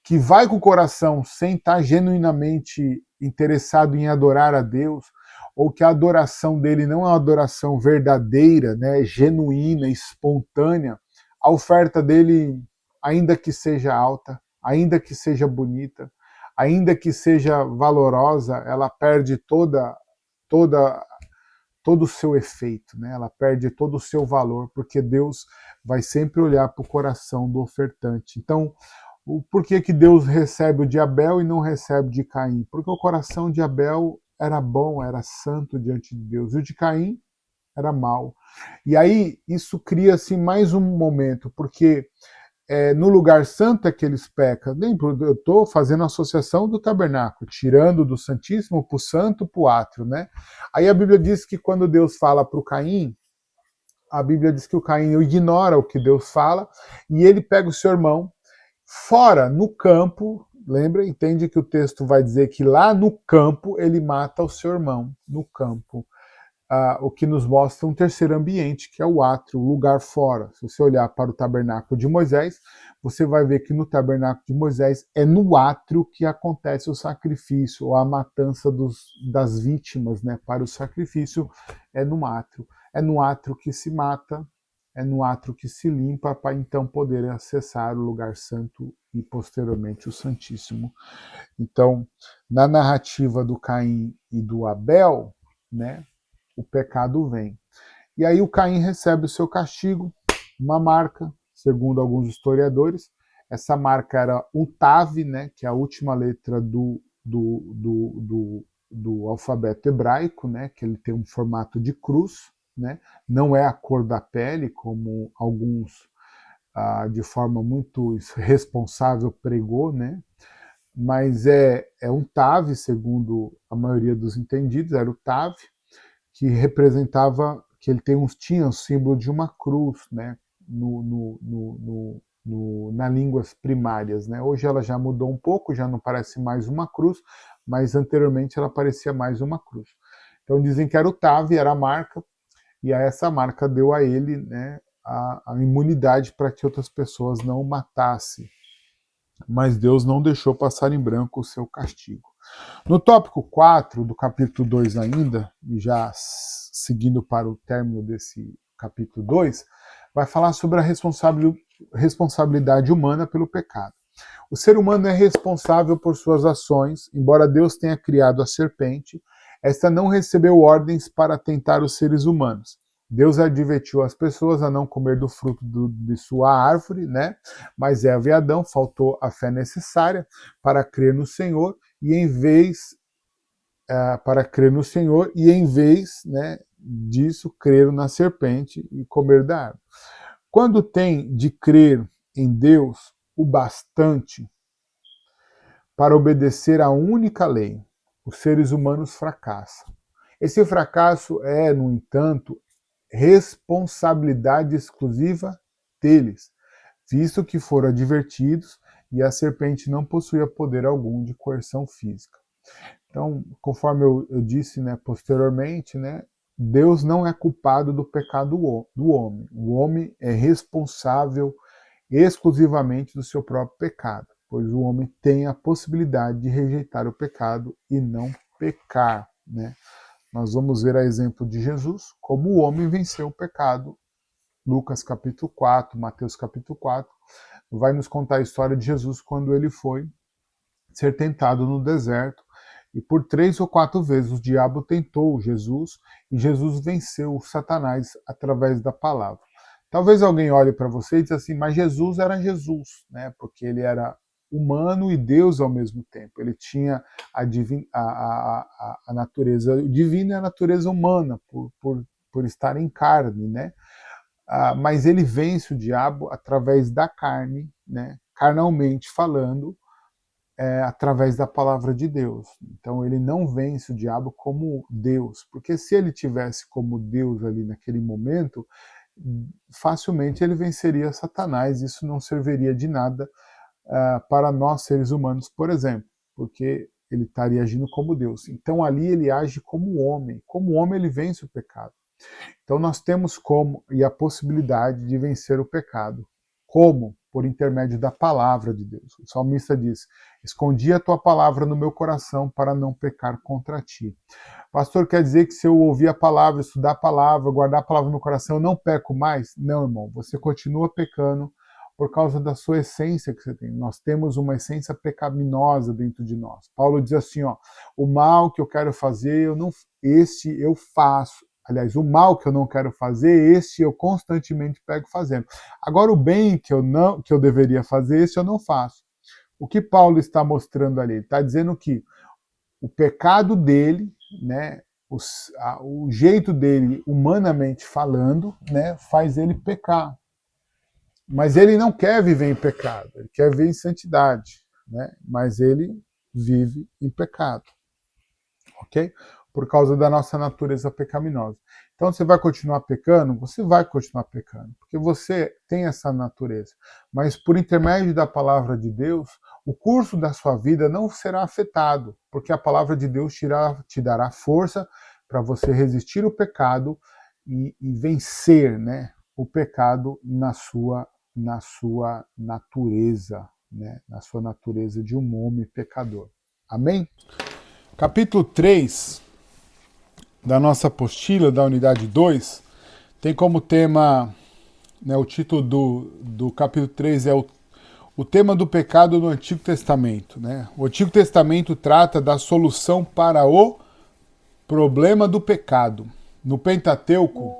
que vai com o coração sem estar genuinamente interessado em adorar a Deus, ou que a adoração dele não é uma adoração verdadeira, né, genuína, espontânea, a oferta dele, ainda que seja alta, ainda que seja bonita, ainda que seja valorosa, ela perde toda todo o seu efeito, né? Ela perde todo o seu valor, porque Deus vai sempre olhar para o coração do ofertante. Então, por que que Deus recebe o de Abel e não recebe o de Caim? Porque o coração de Abel era bom, era santo diante de Deus, e o de Caim era mau. E aí isso cria assim mais um momento, porque no lugar santo é que eles pecam. Eu estou fazendo a associação do tabernáculo, tirando do Santíssimo para o Santo, para o átrio, né? Aí a Bíblia diz que quando Deus fala para o Caim, a Bíblia diz que o Caim ignora o que Deus fala e ele pega o seu irmão fora, no campo. Lembra? Entende que o texto vai dizer que lá no campo ele mata o seu irmão, no campo. O que nos mostra um terceiro ambiente, que é o átrio, o lugar fora. Se você olhar para o tabernáculo de Moisés, você vai ver que no tabernáculo de Moisés é no átrio que acontece o sacrifício, ou a matança das vítimas, né, para o sacrifício, é no átrio. É no átrio que se mata, é no átrio que se limpa, para então poder acessar o lugar santo e posteriormente o Santíssimo. Então, na narrativa do Caim e do Abel, né, o pecado vem. E aí o Caim recebe o seu castigo, uma marca, segundo alguns historiadores. Essa marca era o Tav, né, que é a última letra do alfabeto hebraico, né, que ele tem um formato de cruz, né, não é a cor da pele, como alguns, de forma muito responsável, pregou, né, mas é um Tav, segundo a maioria dos entendidos, era o Tav, que representava, que ele tinha o símbolo de uma cruz, né, nas línguas primárias, né? Hoje ela já mudou um pouco, já não parece mais uma cruz, mas anteriormente ela parecia mais uma cruz. Então dizem que era o Tav, era a marca, e essa marca deu a ele, né, a imunidade para que outras pessoas não o matassem. Mas Deus não deixou passar em branco o seu castigo. No tópico 4 do capítulo 2 ainda, e já seguindo para o término desse capítulo 2, vai falar sobre a responsabilidade humana pelo pecado. O ser humano é responsável por suas ações, embora Deus tenha criado a serpente, esta não recebeu ordens para tentar os seres humanos. Deus advertiu as pessoas a não comer do fruto de sua árvore, né? Mas Eva e Adão faltou a fé necessária para crer no Senhor e em vez né, disso creram na serpente e comer da árvore. Quando tem de crer em Deus o bastante para obedecer à única lei, os seres humanos fracassam. Esse fracasso é, no entanto, responsabilidade exclusiva deles, visto que foram advertidos e a serpente não possuía poder algum de coerção física. Então, conforme eu disse, né, posteriormente, né, Deus não é culpado do pecado do homem. O homem é responsável exclusivamente do seu próprio pecado, pois o homem tem a possibilidade de rejeitar o pecado e não pecar, né? Nós vamos ver a exemplo de Jesus, como o homem venceu o pecado. Lucas capítulo 4, Mateus capítulo 4, vai nos contar a história de Jesus quando ele foi ser tentado no deserto. E por 3 ou 4 vezes o diabo tentou Jesus e Jesus venceu Satanás através da palavra. Talvez alguém olhe para você e diz assim, mas Jesus era Jesus, né? Porque ele era humano e Deus ao mesmo tempo. Ele tinha a natureza divina e a natureza humana por estar em carne, né? Mas ele vence o diabo através da carne, né? Carnalmente falando, através da palavra de Deus. Então ele não vence o diabo como Deus, porque se ele tivesse como Deus ali naquele momento, facilmente ele venceria Satanás. Isso não serviria de nada para nós seres humanos, por exemplo, porque ele estaria agindo como Deus. Então ali ele age como homem. Como homem ele vence o pecado. Então nós temos como e a possibilidade de vencer o pecado Como? Por intermédio da palavra de Deus. O salmista diz: escondi a tua palavra no meu coração para não pecar contra ti. Pastor, quer dizer que se eu ouvir a palavra, estudar a palavra, guardar a palavra no meu coração, eu não peco mais? Não, irmão, você continua pecando por causa da sua essência que você tem. Nós temos uma essência pecaminosa dentro de nós. Paulo diz assim, ó, o mal que eu quero fazer, este eu faço. Aliás, o mal que eu não quero fazer, este eu constantemente pego fazendo. Agora, o bem que eu deveria fazer, este eu não faço. O que Paulo está mostrando ali? Ele está dizendo que o pecado dele, né, o jeito dele, humanamente falando, né, faz ele pecar. Mas ele não quer viver em pecado, ele quer viver em santidade, né? Mas ele vive em pecado, ok? Por causa da nossa natureza pecaminosa. Então você vai continuar pecando? Você vai continuar pecando, porque você tem essa natureza. Mas por intermédio da palavra de Deus, o curso da sua vida não será afetado, porque a palavra de Deus te dará força para você resistir o pecado e vencer, né, o pecado na sua natureza, né, na sua natureza de um homem pecador. Amém? Capítulo 3 da nossa apostila, da unidade 2, tem como tema, né, o título do capítulo 3 é o tema do pecado no Antigo Testamento. Né? O Antigo Testamento trata da solução para o problema do pecado. No Pentateuco,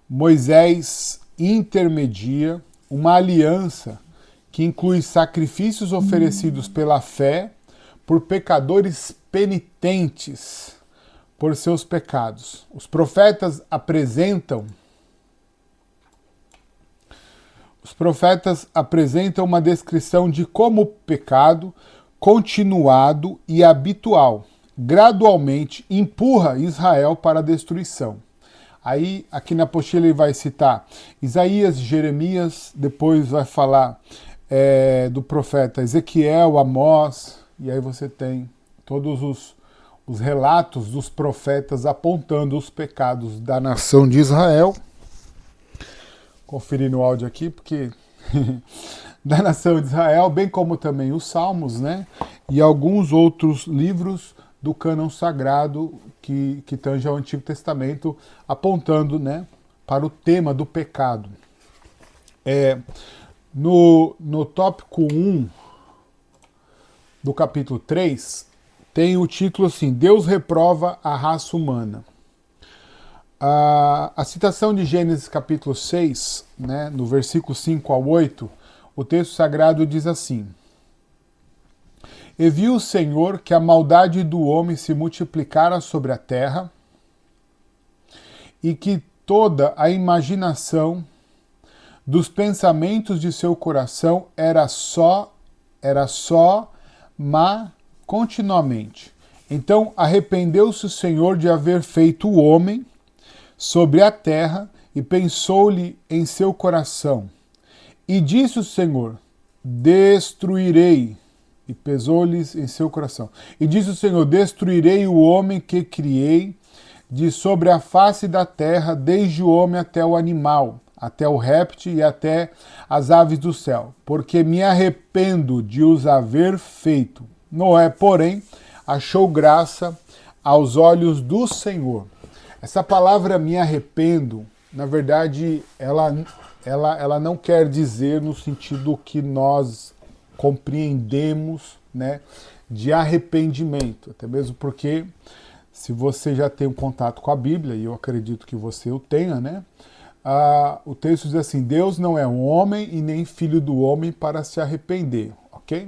Moisés intermedia uma aliança que inclui sacrifícios oferecidos pela fé por pecadores penitentes por seus pecados. Os profetas apresentam uma descrição de como o pecado continuado e habitual gradualmente empurra Israel para a destruição. Aí, aqui na apostila ele vai citar Isaías, Jeremias, depois vai falar do profeta Ezequiel, Amós, e aí você tem todos os relatos dos profetas apontando os pecados da nação de Israel. Conferir no áudio aqui, porque da nação de Israel, bem como também os Salmos, né? E alguns outros livros do cânon sagrado que tange ao Antigo Testamento, apontando, né, para o tema do pecado. No tópico 1 do capítulo 3, tem o título assim, Deus reprova a raça humana. A citação de Gênesis capítulo 6, né, no versículo 5 ao 8, o texto sagrado diz assim, E viu o Senhor que a maldade do homem se multiplicara sobre a terra, e que toda a imaginação dos pensamentos de seu coração era só má continuamente. Então arrependeu-se o Senhor de haver feito o homem sobre a terra e pensou-lhe em seu coração. E disse o Senhor, destruirei, e pesou-lhes em seu coração. E disse o Senhor, destruirei o homem que criei de sobre a face da terra, desde o homem até o animal, até o réptil e até as aves do céu, porque me arrependo de os haver feito. Noé, porém, achou graça aos olhos do Senhor. Essa palavra me arrependo, na verdade, ela não quer dizer no sentido que nós compreendemos, né, de arrependimento, até mesmo porque se você já tem um contato com a Bíblia, e eu acredito que você o tenha, né, o texto diz assim, Deus não é um homem e nem filho do homem para se arrepender, ok?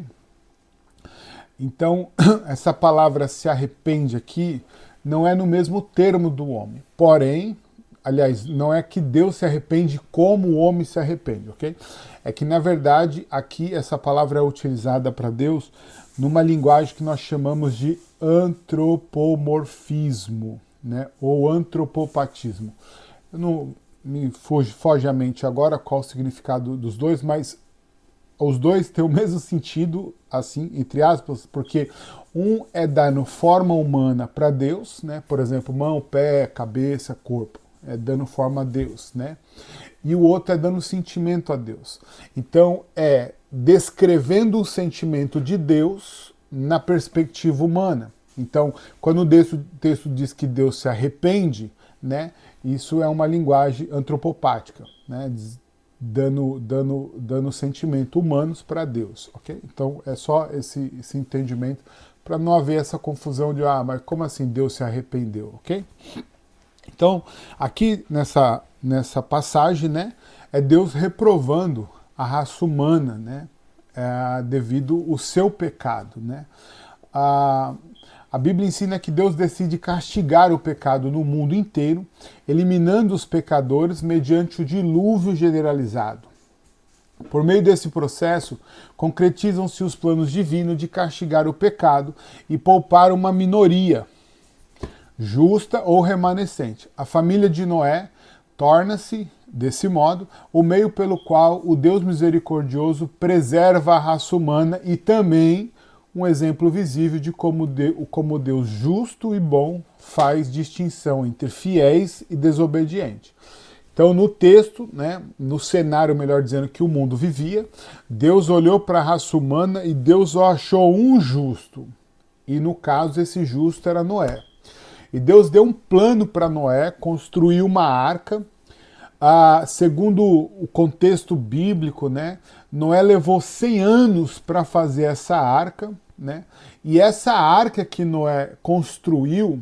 Então, essa palavra se arrepende aqui não é no mesmo termo do homem. Porém, aliás, não é que Deus se arrepende como o homem se arrepende, ok? É que, na verdade, aqui essa palavra é utilizada para Deus numa linguagem que nós chamamos de antropomorfismo, né? Ou antropopatismo. Eu não me foge à mente agora qual o significado dos dois, mas os dois têm o mesmo sentido, assim, entre aspas, porque um é dando forma humana para Deus, né? Por exemplo, mão, pé, cabeça, corpo. É dando forma a Deus, né? e o outro é dando sentimento a Deus. Então é descrevendo o sentimento de Deus na perspectiva humana. Então, quando o texto diz que Deus se arrepende, né, isso é uma linguagem antropopática, né, dando sentimento humanos para Deus, ok? Então é só esse entendimento para não haver essa confusão de, mas como assim Deus se arrependeu, ok? Então, aqui nessa passagem, né, é Deus reprovando a raça humana, né, devido ao seu pecado, né? A Bíblia ensina que Deus decide castigar o pecado no mundo inteiro, eliminando os pecadores mediante o dilúvio generalizado. Por meio desse processo, concretizam-se os planos divinos de castigar o pecado e poupar uma minoria, justa ou remanescente. A família de Noé torna-se, desse modo, o meio pelo qual o Deus misericordioso preserva a raça humana e também um exemplo visível de como Deus justo e bom faz distinção entre fiéis e desobedientes. Então, no texto, né, no cenário, melhor dizendo, que o mundo vivia, Deus olhou para a raça humana e Deus o achou um justo. E, no caso, esse justo era Noé. E Deus deu um plano para Noé construir uma arca. Segundo o contexto bíblico, né, Noé levou 100 anos para fazer essa arca, né, e essa arca que Noé construiu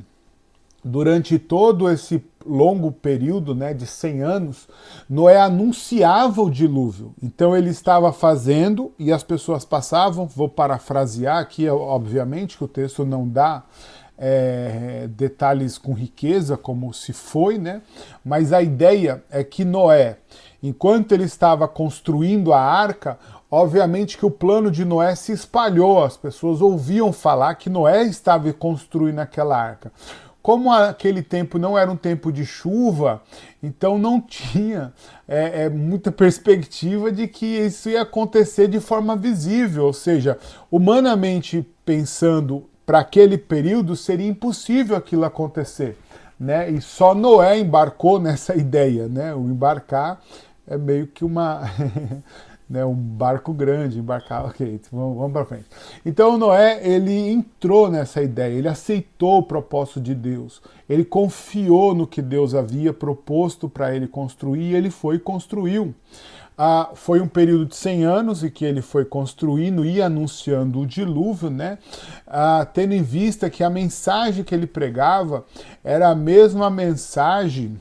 durante todo esse longo período, né, de 100 anos, Noé anunciava o dilúvio. Então ele estava fazendo e as pessoas passavam, vou parafrasear aqui, obviamente, que o texto não dá detalhes com riqueza, como se foi, né? Mas a ideia é que Noé, enquanto ele estava construindo a arca, obviamente que o plano de Noé se espalhou, as pessoas ouviam falar que Noé estava construindo aquela arca. Como aquele tempo não era um tempo de chuva, então não tinha muita perspectiva de que isso ia acontecer de forma visível, ou seja, humanamente pensando, para aquele período seria impossível aquilo acontecer, né? E só Noé embarcou nessa ideia, né? O embarcar é meio que né, um barco grande, embarcar, ok, vamos para frente. Então Noé, ele entrou nessa ideia, ele aceitou o propósito de Deus, ele confiou no que Deus havia proposto para ele construir e ele foi e construiu. Foi um período de 100 anos em que ele foi construindo e anunciando o dilúvio, né? Tendo em vista que a mensagem que ele pregava era a mesma mensagem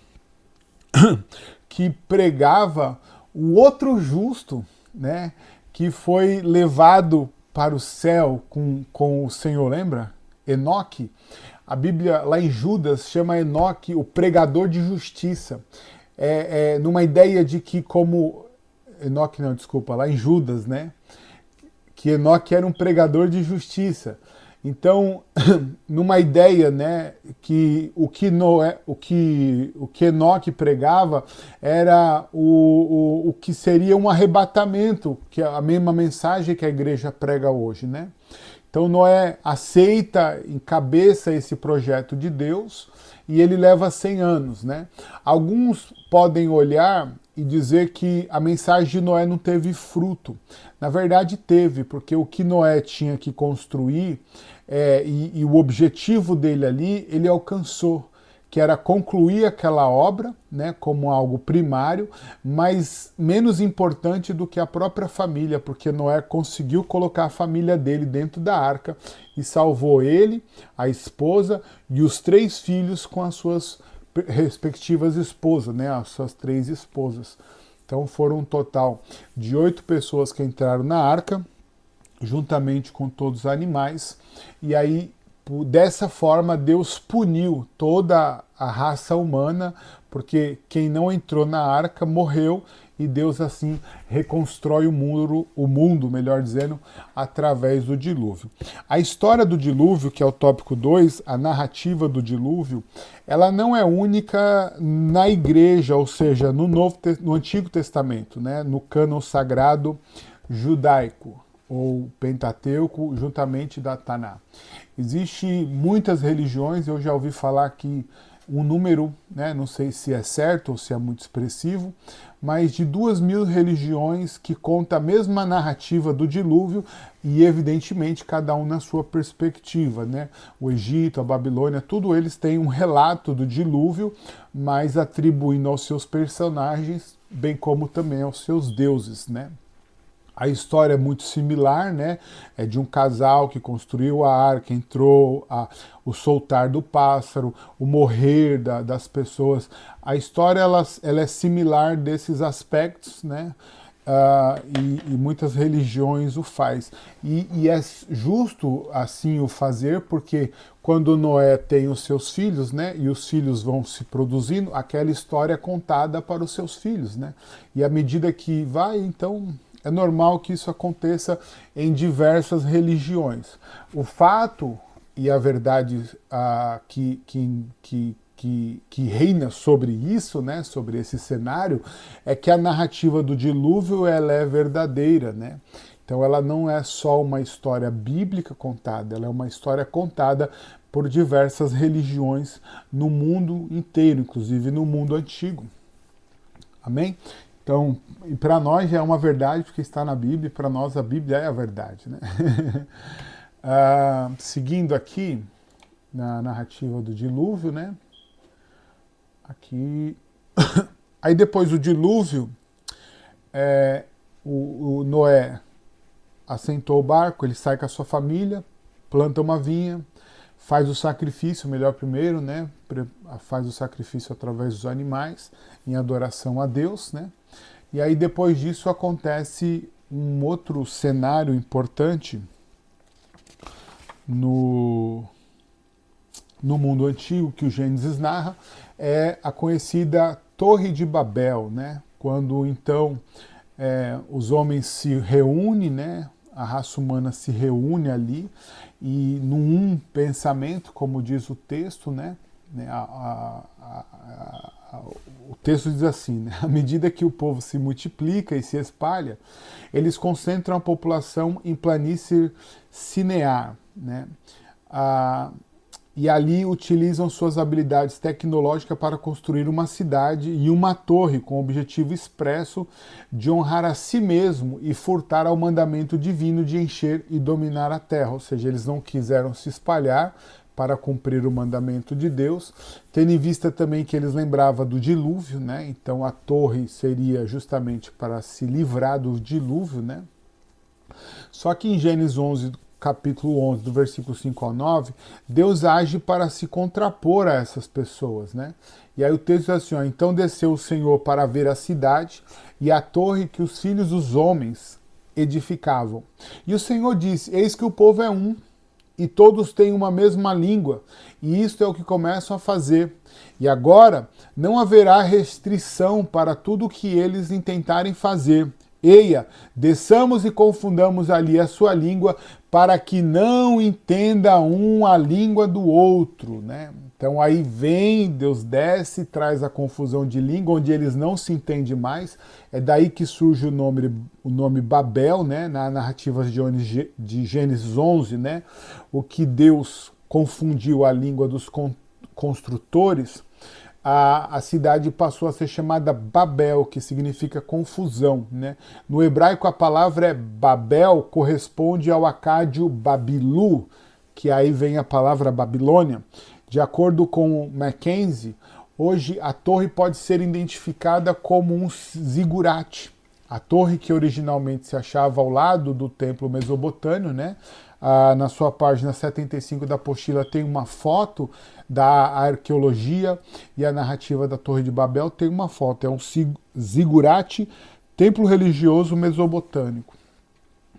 que pregava o outro justo, né? Que foi levado para o céu com o Senhor, lembra? Enoque. A Bíblia, lá em Judas, chama Enoque o pregador de justiça. Numa ideia de que como... Enoque não, desculpa, lá em Judas, né? Que Enoque era um pregador de justiça. Então, numa ideia, né, que o que Enoque pregava era o que seria um arrebatamento, que é a mesma mensagem que a igreja prega hoje, né? Então Noé aceita, encabeça esse projeto de Deus e ele leva 100 anos, né? Alguns podem olhar e dizer que a mensagem de Noé não teve fruto. Na verdade teve, porque o que Noé tinha que construir e o objetivo dele ali, ele alcançou, que era concluir aquela obra, né, como algo primário, mas menos importante do que a própria família, porque Noé conseguiu colocar a família dele dentro da arca e salvou ele, a esposa e os 3 filhos com as suas respectivas esposas, né, as suas 3 esposas. Então foram um total de 8 pessoas que entraram na arca, juntamente com todos os animais, e aí dessa forma Deus puniu toda a raça humana, porque quem não entrou na arca morreu, e Deus assim reconstrói o mundo, melhor dizendo, através do dilúvio. A história do dilúvio, que é o tópico 2, a narrativa do dilúvio, ela não é única na igreja, ou seja, no Antigo Testamento, né, no cânon sagrado judaico, ou Pentateuco, juntamente da Taná. Existem muitas religiões, eu já ouvi falar que um número, né, não sei se é certo ou se é muito expressivo, mas de 2.000 religiões que conta a mesma narrativa do dilúvio e, evidentemente, cada um na sua perspectiva, né? O Egito, a Babilônia, tudo eles têm um relato do dilúvio, mas atribuindo aos seus personagens, bem como também aos seus deuses, né? A história é muito similar, né? É de um casal que construiu a arca, entrou, o soltar do pássaro, o morrer das pessoas. A história ela é similar desses aspectos, né? E muitas religiões o faz. E é justo assim o fazer, porque quando Noé tem os seus filhos, né? E os filhos vão se produzindo, aquela história é contada para os seus filhos, né? E à medida que vai, então é normal que isso aconteça em diversas religiões. O fato e a verdade que reina sobre isso, né, sobre esse cenário, é que a narrativa do dilúvio ela é verdadeira, né? Então ela não é só uma história bíblica contada, ela é uma história contada por diversas religiões no mundo inteiro, inclusive no mundo antigo. Amém? Então, e para nós já é uma verdade porque está na Bíblia, e para nós a Bíblia é a verdade, né? Seguindo aqui na narrativa do dilúvio, né? Aqui, aí depois do dilúvio, o Noé assentou o barco, ele sai com a sua família, planta uma vinha, faz o sacrifício, melhor primeiro, né? Faz o sacrifício através dos animais, em adoração a Deus, né? E aí depois disso acontece um outro cenário importante no mundo antigo que o Gênesis narra, é a conhecida Torre de Babel, né? Quando então os homens se reúnem, né? A raça humana se reúne ali e num pensamento, como diz o texto, né? O texto diz assim, né? À medida que o povo se multiplica e se espalha, eles concentram a população em planície Sinear, né? E ali utilizam suas habilidades tecnológicas para construir uma cidade e uma torre com o objetivo expresso de honrar a si mesmo e furtar ao mandamento divino de encher e dominar a terra. Ou seja, eles não quiseram se espalhar para cumprir o mandamento de Deus, tendo em vista também que eles lembravam do dilúvio, né? Então a torre seria justamente para se livrar do dilúvio, né? Só que em Gênesis 11, capítulo 11, do versículo 5 ao 9, Deus age para se contrapor a essas pessoas, né? E aí o texto diz assim, ó, então desceu o Senhor para ver a cidade e a torre que os filhos dos homens edificavam. E o Senhor disse, eis que o povo é um, e todos têm uma mesma língua, e isto é o que começam a fazer. E agora não haverá restrição para tudo o que eles intentarem fazer. Eia, desçamos e confundamos ali a sua língua, para que não entenda um a língua do outro, né? Então aí vem, Deus desce, traz a confusão de língua, onde eles não se entendem mais. É daí que surge o nome Babel, né? Na narrativa de Gênesis 11, né? O que Deus confundiu a língua dos construtores, a cidade passou a ser chamada Babel, que significa confusão, né? No hebraico a palavra Babel corresponde ao acádio Babilu, que aí vem a palavra Babilônia. De acordo com Mackenzie, hoje a torre pode ser identificada como um zigurate. A torre que originalmente se achava ao lado do templo mesopotâmio, né? Na sua página 75 da apostila tem uma foto da arqueologia e a narrativa da Torre de Babel tem uma foto, é um zigurate, templo religioso mesopotâmico.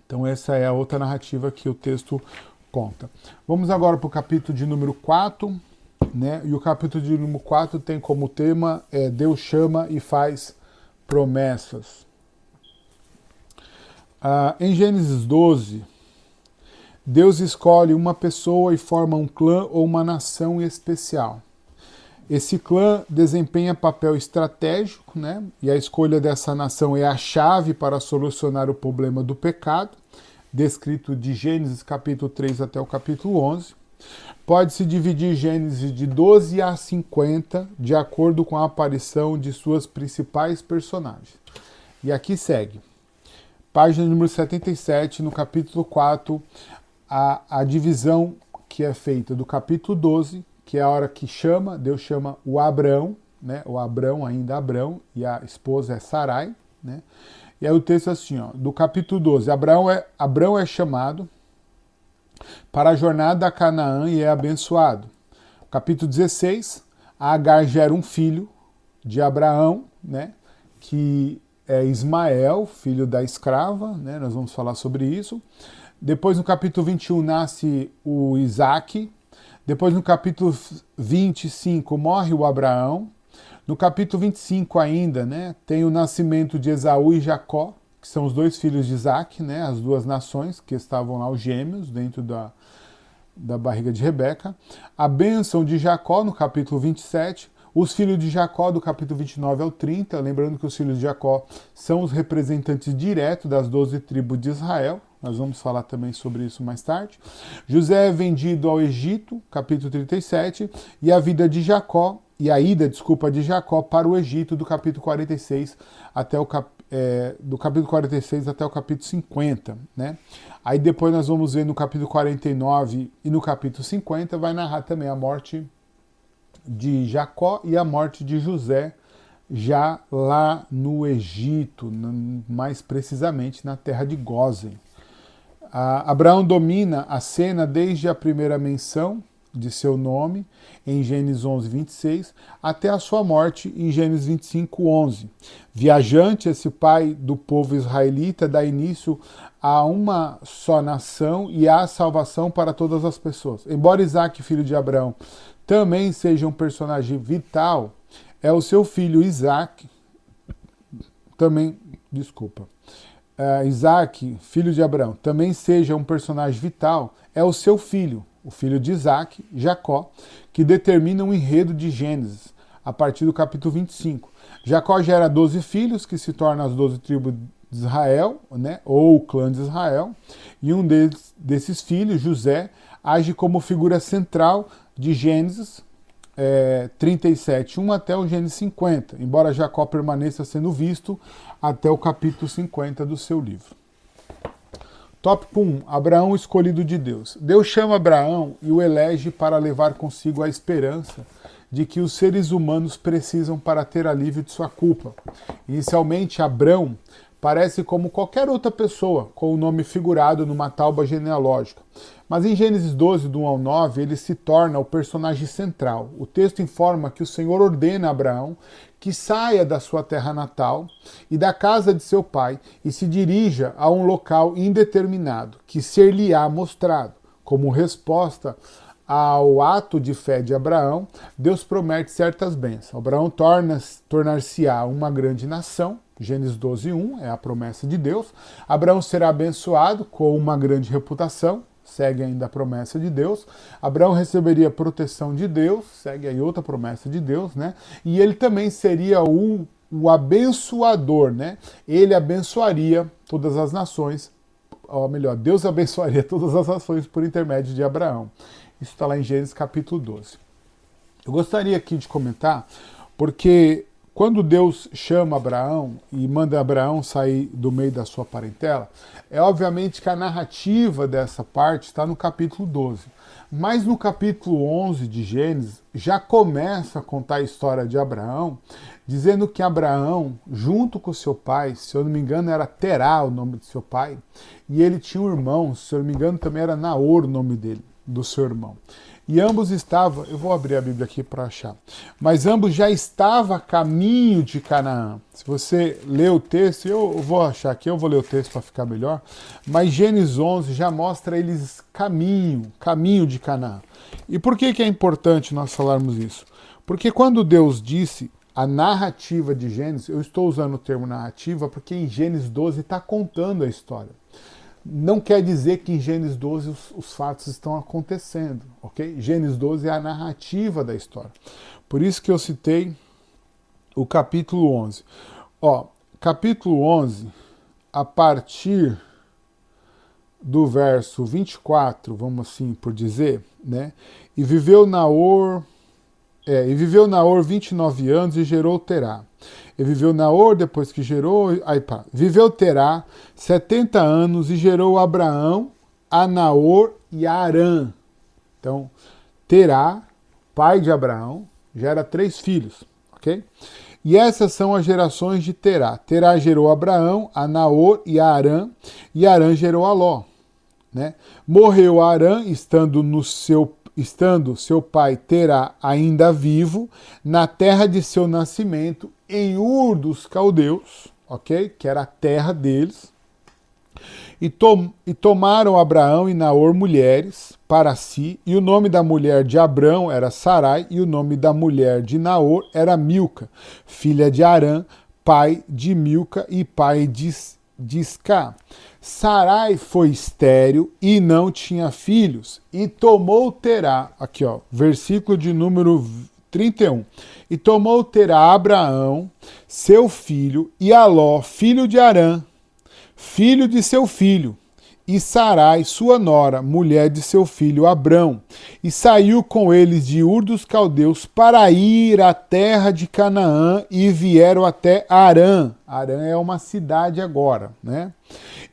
Então essa é a outra narrativa que o texto conta. Vamos agora para o capítulo de número 4, né? E o capítulo de número 4 tem como tema Deus chama e faz promessas. Em Gênesis 12, Deus escolhe uma pessoa e forma um clã ou uma nação especial. Esse clã desempenha papel estratégico, né? E a escolha dessa nação é a chave para solucionar o problema do pecado, descrito de Gênesis capítulo 3 até o capítulo 11. Pode-se dividir Gênesis de 12 a 50, de acordo com a aparição de suas principais personagens. E aqui segue. Página número 77, no capítulo 4, a divisão que é feita do capítulo 12, que é a hora que Deus chama o Abrão, né? O Abrão, ainda Abrão, e a esposa é Sarai, né? E aí o texto é assim, ó, do capítulo 12, Abrão é chamado para a jornada a Canaã e é abençoado. Capítulo 16, Agar gera um filho de Abraão, né, que é Ismael, filho da escrava, né, nós vamos falar sobre isso. Depois no capítulo 21 nasce o Isaac. Depois no capítulo 25 morre o Abraão. No capítulo 25 ainda, né, tem o nascimento de Esaú e Jacó, que são os dois filhos de Isaac, né, as duas nações que estavam lá, os gêmeos, dentro da barriga de Rebeca. A bênção de Jacó, no capítulo 27. Os filhos de Jacó, do capítulo 29 ao 30. Lembrando que os filhos de Jacó são os representantes diretos das 12 tribos de Israel. Nós vamos falar também sobre isso mais tarde. José é vendido ao Egito, capítulo 37. E a vida de Jacó, e a ida, de Jacó para o Egito, do capítulo 46 até o do capítulo 46 até o capítulo 50, né? Aí depois nós vamos ver no capítulo 49 e no capítulo 50 vai narrar também a morte de Jacó e a morte de José, já lá no Egito, mais precisamente na terra de Gósen. Abraão domina a cena desde a primeira menção de seu nome, em Gênesis 11, 26, até a sua morte em Gênesis 25, 11. Viajante, esse pai do povo israelita dá início a uma só nação e à salvação para todas as pessoas. Embora Isaac, filho de Abraão, também seja um personagem vital, é o seu filho Isaac, Isaac, filho de Abraão, também seja um personagem vital, é o seu filho, o filho de Isaac, Jacó, que determina o enredo de Gênesis, a partir do capítulo 25. Jacó gera 12 filhos, que se tornam as 12 tribos de Israel, né, ou o clã de Israel, e um desses filhos, José, age como figura central de Gênesis 37, 1 até o Gênesis 50, embora Jacó permaneça sendo visto até o capítulo 50 do seu livro. Tópico 1. Abraão, escolhido de Deus. Deus chama Abraão e o elege para levar consigo a esperança de que os seres humanos precisam para ter alívio de sua culpa. Inicialmente, Abrão parece como qualquer outra pessoa, com o nome figurado numa tauba genealógica. Mas em Gênesis 12, do 1 ao 9, ele se torna o personagem central. O texto informa que o Senhor ordena a Abraão que saia da sua terra natal e da casa de seu pai e se dirija a um local indeterminado, que ser-lhe-á mostrado. Como resposta ao ato de fé de Abraão, Deus promete certas bênçãos. Abraão tornar-se-á uma grande nação, Gênesis 12, 1, é a promessa de Deus. Abraão será abençoado com uma grande reputação, segue ainda a promessa de Deus. Abraão receberia proteção de Deus, segue aí outra promessa de Deus, né? E ele também seria o abençoador, né? Ele abençoaria todas as nações, ou melhor, Deus abençoaria todas as nações por intermédio de Abraão. Isso está lá em Gênesis capítulo 12. Eu gostaria aqui de comentar, porque quando Deus chama Abraão e manda Abraão sair do meio da sua parentela, é obviamente que a narrativa dessa parte está no capítulo 12. Mas no capítulo 11 de Gênesis, já começa a contar a história de Abraão, dizendo que Abraão, junto com seu pai, se eu não me engano era Terá o nome de seu pai, e ele tinha um irmão, se eu não me engano também era Naor o nome dele, do seu irmão. E ambos estavam, eu vou abrir a Bíblia aqui para achar, mas ambos já estavam a caminho de Canaã. Se você ler o texto, eu vou achar aqui, eu vou ler o texto para ficar melhor, mas Gênesis 11 já mostra eles caminho de Canaã. E por que é importante nós falarmos isso? Porque quando Deus disse a narrativa de Gênesis, eu estou usando o termo narrativa porque em Gênesis 12 está contando a história. Não quer dizer que em Gênesis 12 os fatos estão acontecendo, ok? Gênesis 12 é a narrativa da história. Por isso que eu citei o capítulo 11. Ó, capítulo 11, a partir do verso 24, vamos assim por dizer, né? E viveu Naor 29 anos e gerou Terá. E viveu Naor, depois que gerou, viveu Terá 70 anos e gerou Abraão, a Naor e a Arã. Então, Terá, pai de Abraão, gera 3 filhos, ok? E essas são as gerações de Terá. Terá gerou Abraão, a Naor e a Arã, e Arã gerou a Ló. Né? Morreu Arã, estando seu pai Terá ainda vivo, na terra de seu nascimento, em Ur dos Caldeus, ok? Que era a terra deles. E tomaram Abraão e Naor mulheres para si, e o nome da mulher de Abrão era Sarai, e o nome da mulher de Naor era Milca, filha de Arã, pai de Milca e pai de Isca. Sarai foi estéril e não tinha filhos, e tomou Terá, aqui ó, versículo de número 31, e tomou Terá Abraão, seu filho, e Aló, filho de Arã, filho de seu filho, e Sarai, sua nora, mulher de seu filho Abrão, e saiu com eles de Ur dos Caldeus para ir à terra de Canaã, e vieram até Harã. Harã é uma cidade agora, né?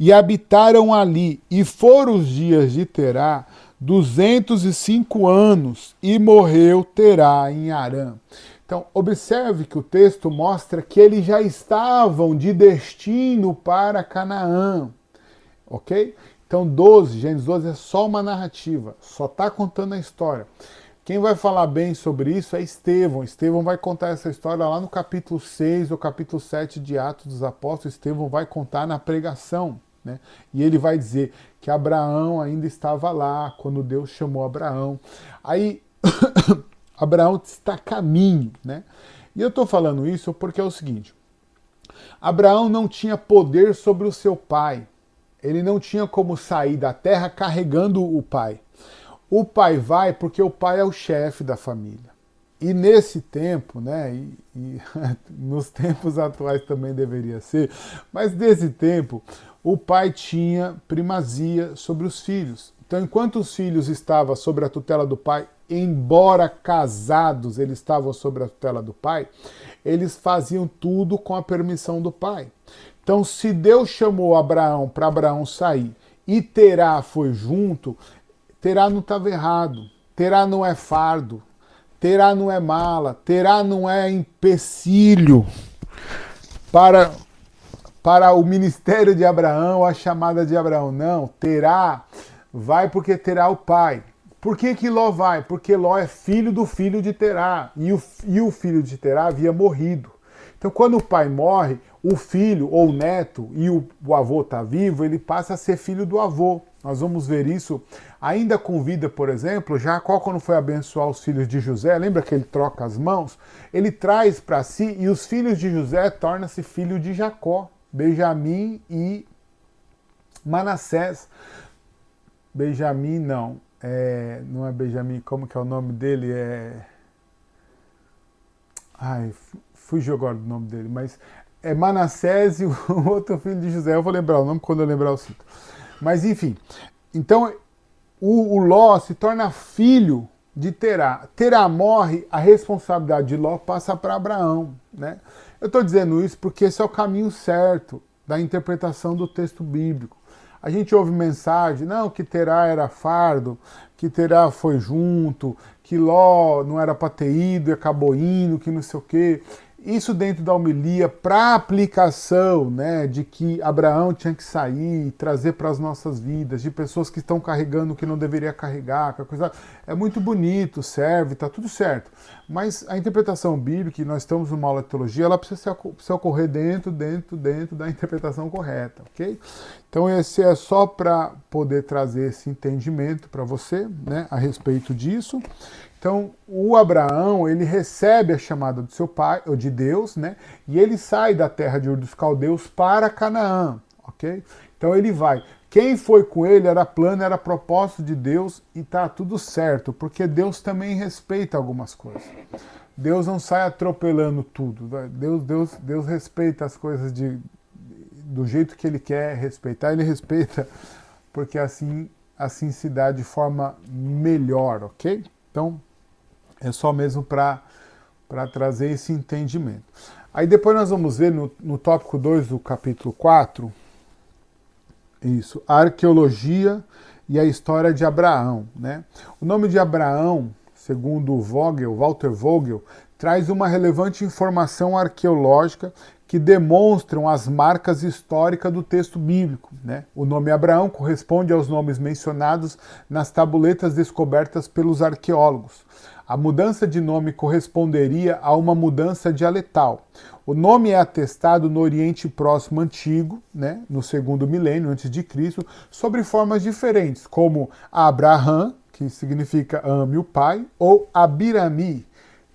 E habitaram ali, e foram os dias de Terá 205 anos, e morreu Terá em Harã. Então, observe que o texto mostra que eles já estavam de destino para Canaã, ok? Então, Gênesis 12 é só uma narrativa, só está contando a história. Quem vai falar bem sobre isso é Estevão. Estevão vai contar essa história lá no capítulo 6 ou capítulo 7 de Atos dos Apóstolos. Estevão vai contar na pregação, né? E ele vai dizer que Abraão ainda estava lá quando Deus chamou Abraão. Aí Abraão está a caminho, né? E eu estou falando isso porque é o seguinte: Abraão não tinha poder sobre o seu pai. Ele não tinha como sair da terra carregando o pai. O pai vai porque o pai é o chefe da família. E nesse tempo, né, e nos tempos atuais também deveria ser, mas nesse tempo o pai tinha primazia sobre os filhos. Então, enquanto os filhos estavam sob a tutela do pai, embora casados, eles estavam sob a tutela do pai, eles faziam tudo com a permissão do pai. Então, se Deus chamou Abraão para Abraão sair e Terá foi junto, Terá não estava errado. Terá não é fardo. Terá não é mala. Terá não é empecilho para o ministério de Abraão, a chamada de Abraão. Não, Terá vai porque Terá o pai. Por que Ló vai? Porque Ló é filho do filho de Terá. E o filho de Terá havia morrido. Então, quando o pai morre, o filho ou o neto e o avô está vivo, ele passa a ser filho do avô. Nós vamos ver isso ainda com vida, por exemplo. Jacó, quando foi abençoar os filhos de José, lembra que ele troca as mãos? Ele traz para si, e os filhos de José tornam-se filho de Jacó, Benjamim e Manassés. Benjamim não é Benjamim, como que é o nome dele? Fugiu agora do nome dele, mas é Manassés e o outro filho de José. Eu vou lembrar o nome quando eu lembrar o cito. Mas enfim, então o Ló se torna filho de Terá. Terá morre, a responsabilidade de Ló passa para Abraão, né? Eu estou dizendo isso porque esse é o caminho certo da interpretação do texto bíblico. A gente ouve mensagem, não, que Terá era fardo, que Terá foi junto, que Ló não era para ter ido e acabou indo, que não sei o quê. Isso dentro da homilia para aplicação, né, de que Abraão tinha que sair e trazer para as nossas vidas, de pessoas que estão carregando o que não deveria carregar, que coisa é muito bonito, serve, tá tudo certo. Mas a interpretação bíblica, e nós estamos numa aula de teologia, ela precisa ocorrer dentro da interpretação correta, ok? Então esse é só para poder trazer esse entendimento para você, né, a respeito disso. Então, o Abraão, ele recebe a chamada do seu pai, ou de Deus, né? E ele sai da terra de Ur dos Caldeus para Canaã, ok? Então ele vai. Quem foi com ele era plano, era propósito de Deus e tá tudo certo, porque Deus também respeita algumas coisas. Deus não sai atropelando tudo. Deus respeita as coisas do jeito que ele quer respeitar, ele respeita porque assim se dá de forma melhor, ok? Então, é só mesmo para trazer esse entendimento. Aí depois nós vamos ver no tópico 2 do capítulo 4, isso, a arqueologia e a história de Abraão, né? O nome de Abraão, segundo Walter Vogel, traz uma relevante informação arqueológica que demonstram as marcas históricas do texto bíblico, né? O nome Abraão corresponde aos nomes mencionados nas tabuletas descobertas pelos arqueólogos. A mudança de nome corresponderia a uma mudança dialetal. O nome é atestado no Oriente Próximo Antigo, né, no segundo milênio antes de Cristo, sobre formas diferentes, como Abraham, que significa ame o pai, ou Abirami,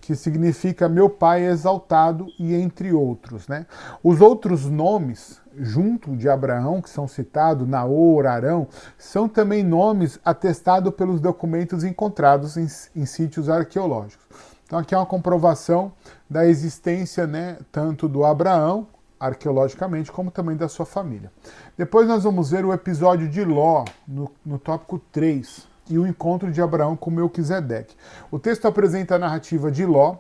que significa meu pai exaltado, e entre outros, né? Os outros nomes, junto de Abraão, que são citados, Naor, Arão, são também nomes atestados pelos documentos encontrados em sítios arqueológicos. Então aqui é uma comprovação da existência, né, tanto do Abraão, arqueologicamente, como também da sua família. Depois nós vamos ver o episódio de Ló, no tópico 3, e o encontro de Abraão com Melquisedeque. O texto apresenta a narrativa de Ló,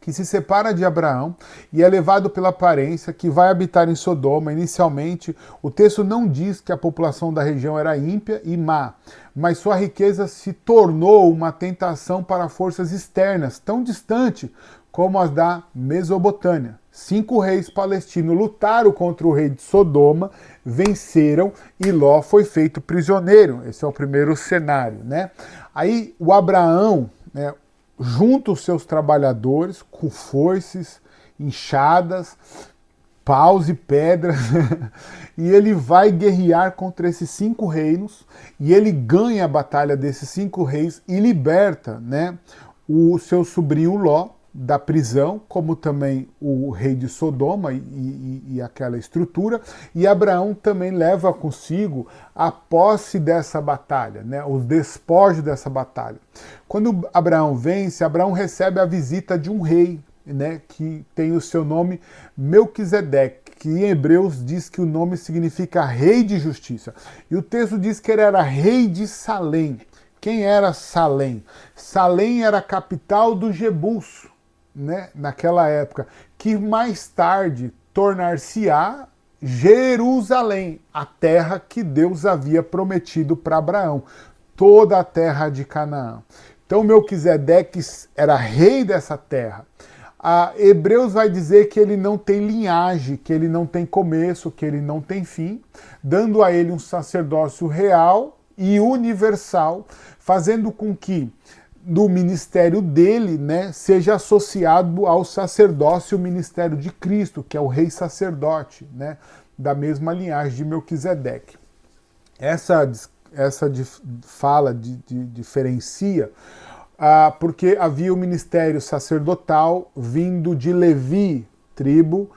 que se separa de Abraão e é levado pela aparência, que vai habitar em Sodoma. Inicialmente, o texto não diz que a população da região era ímpia e má, mas sua riqueza se tornou uma tentação para forças externas, tão distante como as da Mesopotâmia. 5 reis palestinos lutaram contra o rei de Sodoma, venceram e Ló foi feito prisioneiro. Esse é o primeiro cenário, né? Aí o Abraão, né, junta os seus trabalhadores com foices, enxadas, paus e pedras, e ele vai guerrear contra esses 5 reinos, e ele ganha a batalha desses 5 reis e liberta, né, o seu sobrinho Ló da prisão, como também o rei de Sodoma e aquela estrutura, e Abraão também leva consigo a posse dessa batalha, né, os despojos dessa batalha. Quando Abraão vence, Abraão recebe a visita de um rei, né, que tem o seu nome Melquisedeque, que em Hebreus diz que o nome significa rei de justiça. E o texto diz que ele era rei de Salém. Quem era Salém? Salém era a capital do Jebus, né, naquela época, que mais tarde tornar-se-á Jerusalém, a terra que Deus havia prometido para Abraão, toda a terra de Canaã. Então Melquisedeque era rei dessa terra. Hebreus vai dizer que ele não tem linhagem, que ele não tem começo, que ele não tem fim, dando a ele um sacerdócio real e universal, fazendo com que do ministério dele, né, seja associado ao sacerdócio, o ministério de Cristo, que é o rei sacerdote, né, da mesma linhagem de Melquisedeque. Essa fala diferencia porque havia o ministério sacerdotal vindo de Levi, tribo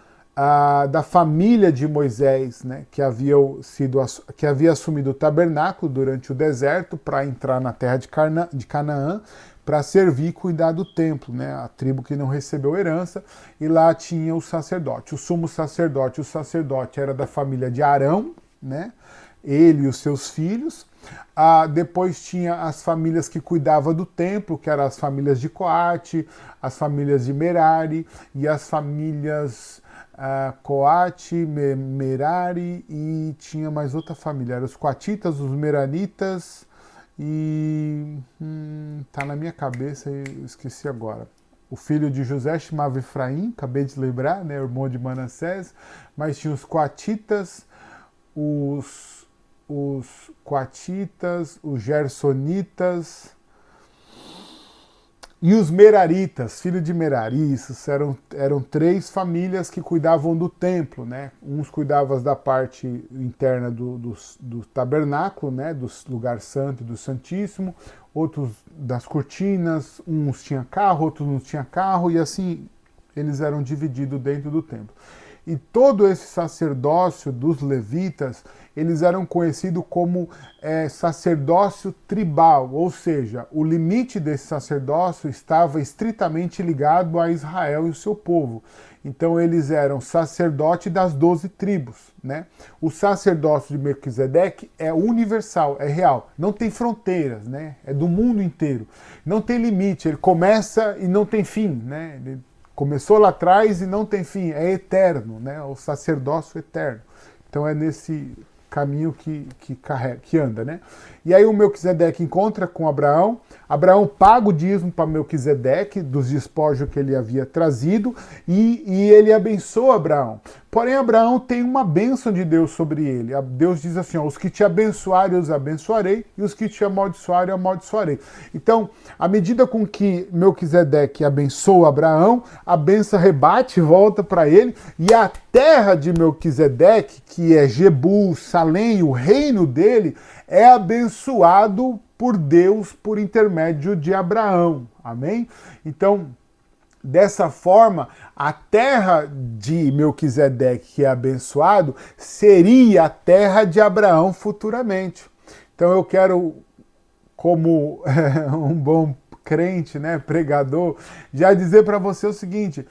da família de Moisés, né, que havia assumido o tabernáculo durante o deserto para entrar na terra de Canaã, para servir e cuidar do templo, né, a tribo que não recebeu herança, e lá tinha o sacerdote. O sumo sacerdote, o sacerdote era da família de Arão, né, ele e os seus filhos. Depois tinha as famílias que cuidavam do templo, que eram as famílias de Coate, as famílias de Merari e as famílias Coate, Merari, e tinha mais outra família, eram os coatitas, os meraritas, e tá na minha cabeça e esqueci agora. O filho de José chamava Efraim, acabei de lembrar, né, irmão de Manassés, mas tinha os coatitas, os coatitas, os gersonitas e os meraritas, filho de Merari. Isso eram 3 famílias que cuidavam do templo, né? Uns cuidavam da parte interna do tabernáculo, né? Do lugar santo e do santíssimo, outros das cortinas, uns tinham carro, outros não tinham carro, e assim eles eram divididos dentro do templo. E todo esse sacerdócio dos levitas, eles eram conhecidos como sacerdócio tribal, ou seja, o limite desse sacerdócio estava estritamente ligado a Israel e o seu povo. Então eles eram sacerdote das 12 tribos, né? O sacerdócio de Melquisedeque é universal, é real, não tem fronteiras, né? É do mundo inteiro. Não tem limite, ele começa e não tem fim, né? Ele começou lá atrás e não tem fim, é eterno, né? O sacerdócio eterno. Então é nesse caminho que anda, né? E aí o Melquisedeque encontra com Abraão, Abraão paga o dízimo para Melquisedeque dos despojos que ele havia trazido e ele abençoa Abraão. Porém, Abraão tem uma bênção de Deus sobre ele. Deus diz assim, ó, os que te abençoarem, eu os abençoarei, e os que te amaldiçoarem, eu amaldiçoarei. Então, à medida com que Melquisedeque abençoa Abraão, a bênção rebate e volta para ele, e a terra de Melquisedeque, que é Jebul, Salém, o reino dele, é abençoado por Deus por intermédio de Abraão. Amém? Então, dessa forma, a terra de Melquisedeque, que é abençoado, seria a terra de Abraão futuramente. Então eu quero, como um bom crente, né, pregador, já dizer para você o seguinte: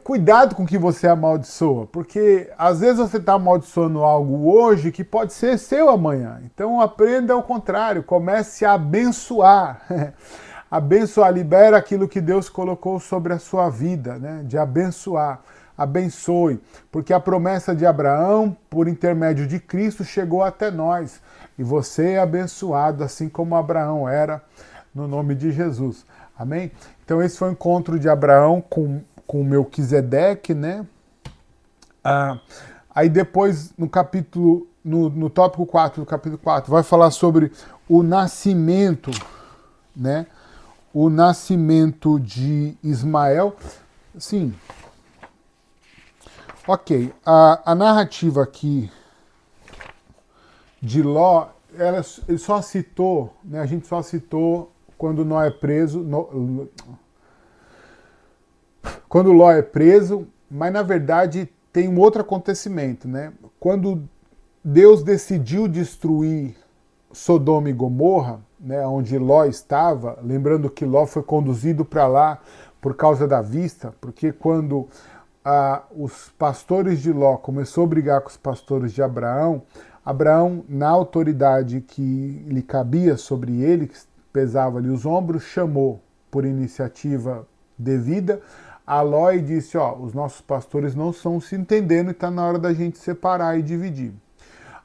cuidado com o que você amaldiçoa, porque às vezes você está amaldiçoando algo hoje que pode ser seu amanhã. Então aprenda ao contrário, comece a abençoar. Abençoar, libera aquilo que Deus colocou sobre a sua vida, né? De abençoar. Abençoe, porque a promessa de Abraão, por intermédio de Cristo, chegou até nós. E você é abençoado, assim como Abraão era, no nome de Jesus. Amém? Então esse foi o encontro de Abraão com Melquisedeque, né? Aí depois, no capítulo, no tópico 4 do capítulo 4, vai falar sobre o nascimento, né? O nascimento de Ismael. Sim. Ok. A narrativa aqui de Ló, ele só citou, né, a gente só citou quando Ló é preso. Quando Ló é preso, mas na verdade tem um outro acontecimento, né? Quando Deus decidiu destruir Sodoma e Gomorra, né, onde Ló estava, lembrando que Ló foi conduzido para lá por causa da vista, porque quando os pastores de Ló começou a brigar com os pastores de Abraão, Abraão, na autoridade que lhe cabia sobre ele, que pesava-lhe os ombros, chamou por iniciativa devida a Ló e disse, ó, os nossos pastores não estão se entendendo e está na hora da gente separar e dividir.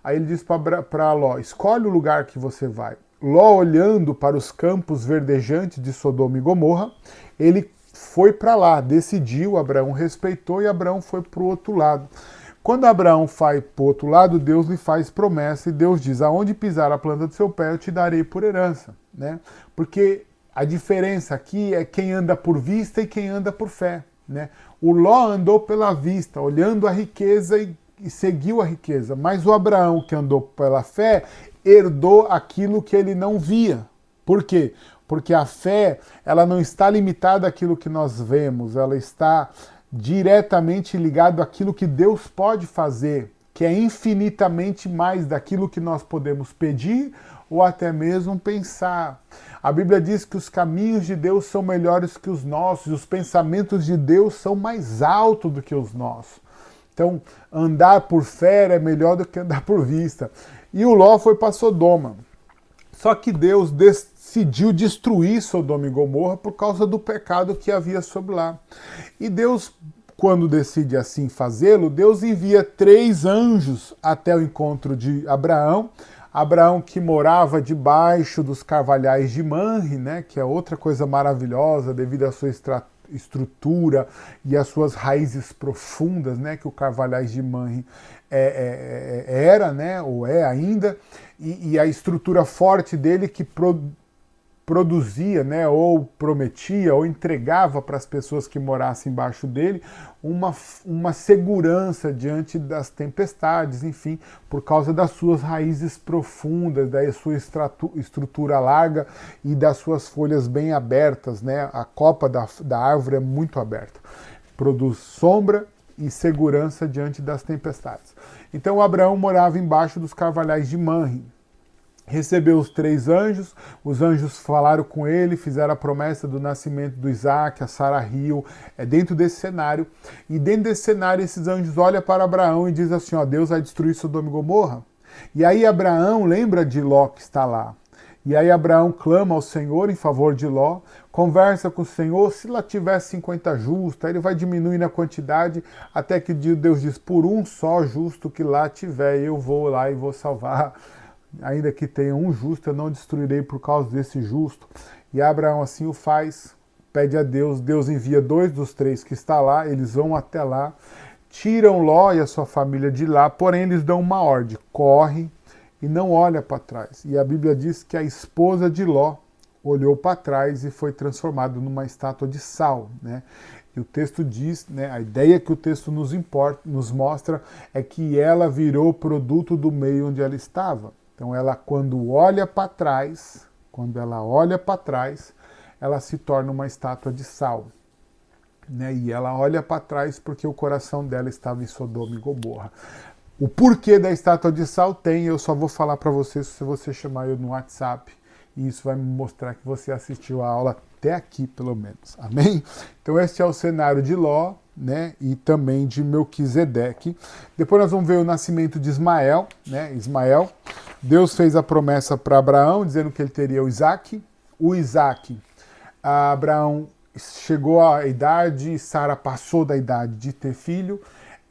Aí ele disse para Ló, escolhe o lugar que você vai. Ló, olhando para os campos verdejantes de Sodoma e Gomorra, ele foi para lá, decidiu, Abraão respeitou e Abraão foi para o outro lado. Quando Abraão vai para o outro lado, Deus lhe faz promessa e Deus diz, aonde pisar a planta do seu pé eu te darei por herança. Né? Porque a diferença aqui é quem anda por vista e quem anda por fé. Né? O Ló andou pela vista, olhando a riqueza e seguiu a riqueza, mas o Abraão, que andou pela fé, herdou aquilo que ele não via. Por quê? Porque a fé, ela não está limitada àquilo que nós vemos, ela está diretamente ligada àquilo que Deus pode fazer, que é infinitamente mais daquilo que nós podemos pedir ou até mesmo pensar. A Bíblia diz que os caminhos de Deus são melhores que os nossos, e os pensamentos de Deus são mais altos do que os nossos. Então, andar por fé é melhor do que andar por vista. E o Ló foi para Sodoma. Só que Deus decidiu destruir Sodoma e Gomorra por causa do pecado que havia sobre lá. E Deus, quando decide assim fazê-lo, Deus envia 3 anjos até o encontro de Abraão. Abraão que morava debaixo dos carvalhais de Manre, né, que é outra coisa maravilhosa devido à sua estrutura e as suas raízes profundas, né, que o Carvalhais de Manre era, né, ou é ainda, e a estrutura forte dele que produzia, né, ou prometia, ou entregava para as pessoas que morassem embaixo dele uma segurança diante das tempestades, enfim, por causa das suas raízes profundas, da sua estrutura larga e das suas folhas bem abertas, né? A copa da árvore é muito aberta. Produz sombra e segurança diante das tempestades. Então Abraão morava embaixo dos carvalhais de Manre. Recebeu os 3 anjos, os anjos falaram com ele, fizeram a promessa do nascimento do Isaac, a Sara riu, dentro desse cenário. E dentro desse cenário, esses anjos olham para Abraão e dizem assim, ó, Deus vai destruir Sodoma e Gomorra. E aí Abraão lembra de Ló que está lá. E aí Abraão clama ao Senhor em favor de Ló, conversa com o Senhor, se lá tiver 50 justos, aí ele vai diminuindo a quantidade, até que Deus diz, por um só justo que lá tiver, eu vou lá e vou salvar. Ainda que tenha um justo, eu não destruirei por causa desse justo. E Abraão assim o faz, pede a Deus, Deus envia 2 dos 3 que está lá, eles vão até lá, tiram Ló e a sua família de lá, porém eles dão uma ordem, corre e não olha para trás. E a Bíblia diz que a esposa de Ló olhou para trás e foi transformada numa estátua de sal, né? E o texto diz, né, a ideia que o texto nos mostra é que ela virou produto do meio onde ela estava. Então ela, quando ela olha para trás, ela se torna uma estátua de sal. Né? E ela olha para trás porque o coração dela estava em Sodoma e Gomorra. O porquê da estátua de sal tem, eu só vou falar para você se você chamar eu no WhatsApp. E isso vai me mostrar que você assistiu a aula até aqui, pelo menos. Amém? Então este é o cenário de Ló, né, e também de Melquisedeque. Depois nós vamos ver o nascimento de Ismael, né? Ismael, Deus fez a promessa para Abraão, dizendo que ele teria o Isaac. O Isaac, Abraão chegou à idade, Sara passou da idade de ter filho,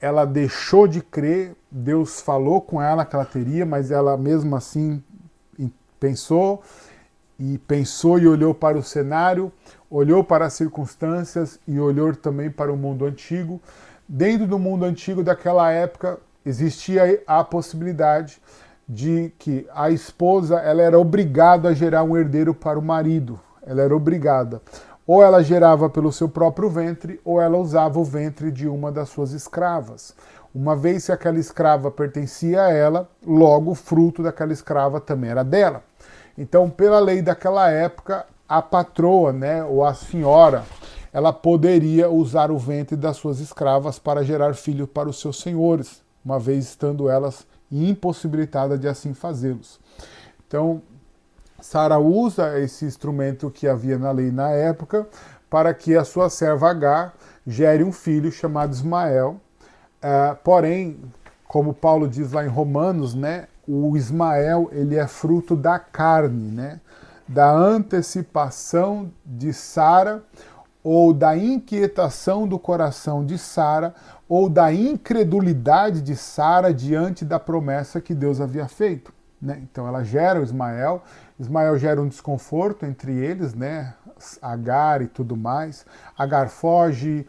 ela deixou de crer, Deus falou com ela que ela teria, mas ela mesmo assim pensou e olhou para o cenário, olhou para as circunstâncias e olhou também para o mundo antigo. Dentro do mundo antigo daquela época existia a possibilidade de que a esposa ela era obrigada a gerar um herdeiro para o marido. Ela era obrigada. Ou ela gerava pelo seu próprio ventre, ou ela usava o ventre de uma das suas escravas. Uma vez que aquela escrava pertencia a ela, logo o fruto daquela escrava também era dela. Então, pela lei daquela época, a patroa, né, ou a senhora, ela poderia usar o ventre das suas escravas para gerar filhos para os seus senhores, uma vez estando elas impossibilitadas de assim fazê-los. Então, Sara usa esse instrumento que havia na lei na época para que a sua serva Agar gere um filho chamado Ismael. Porém, como Paulo diz lá em Romanos, né, o Ismael ele é fruto da carne, né, da antecipação de Sara, ou da inquietação do coração de Sara, ou da incredulidade de Sara diante da promessa que Deus havia feito. Né? Então ela gera o Ismael, Ismael gera um desconforto entre eles, né? Agar e tudo mais. Agar foge,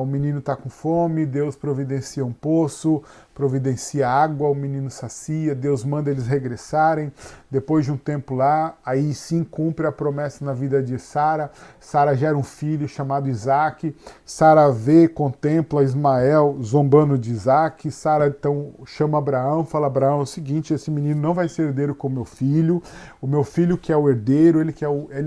o menino está com fome, Deus providencia um poço, providencia água, o menino sacia, Deus manda eles regressarem. Depois de um tempo lá, aí sim cumpre a promessa na vida de Sara. Sara gera um filho chamado Isaac. Sara vê, contempla Ismael zombando de Isaac. Sara então chama Abraão, fala: Abraão, é o seguinte, esse menino não vai ser herdeiro com o meu filho que é o herdeiro, ele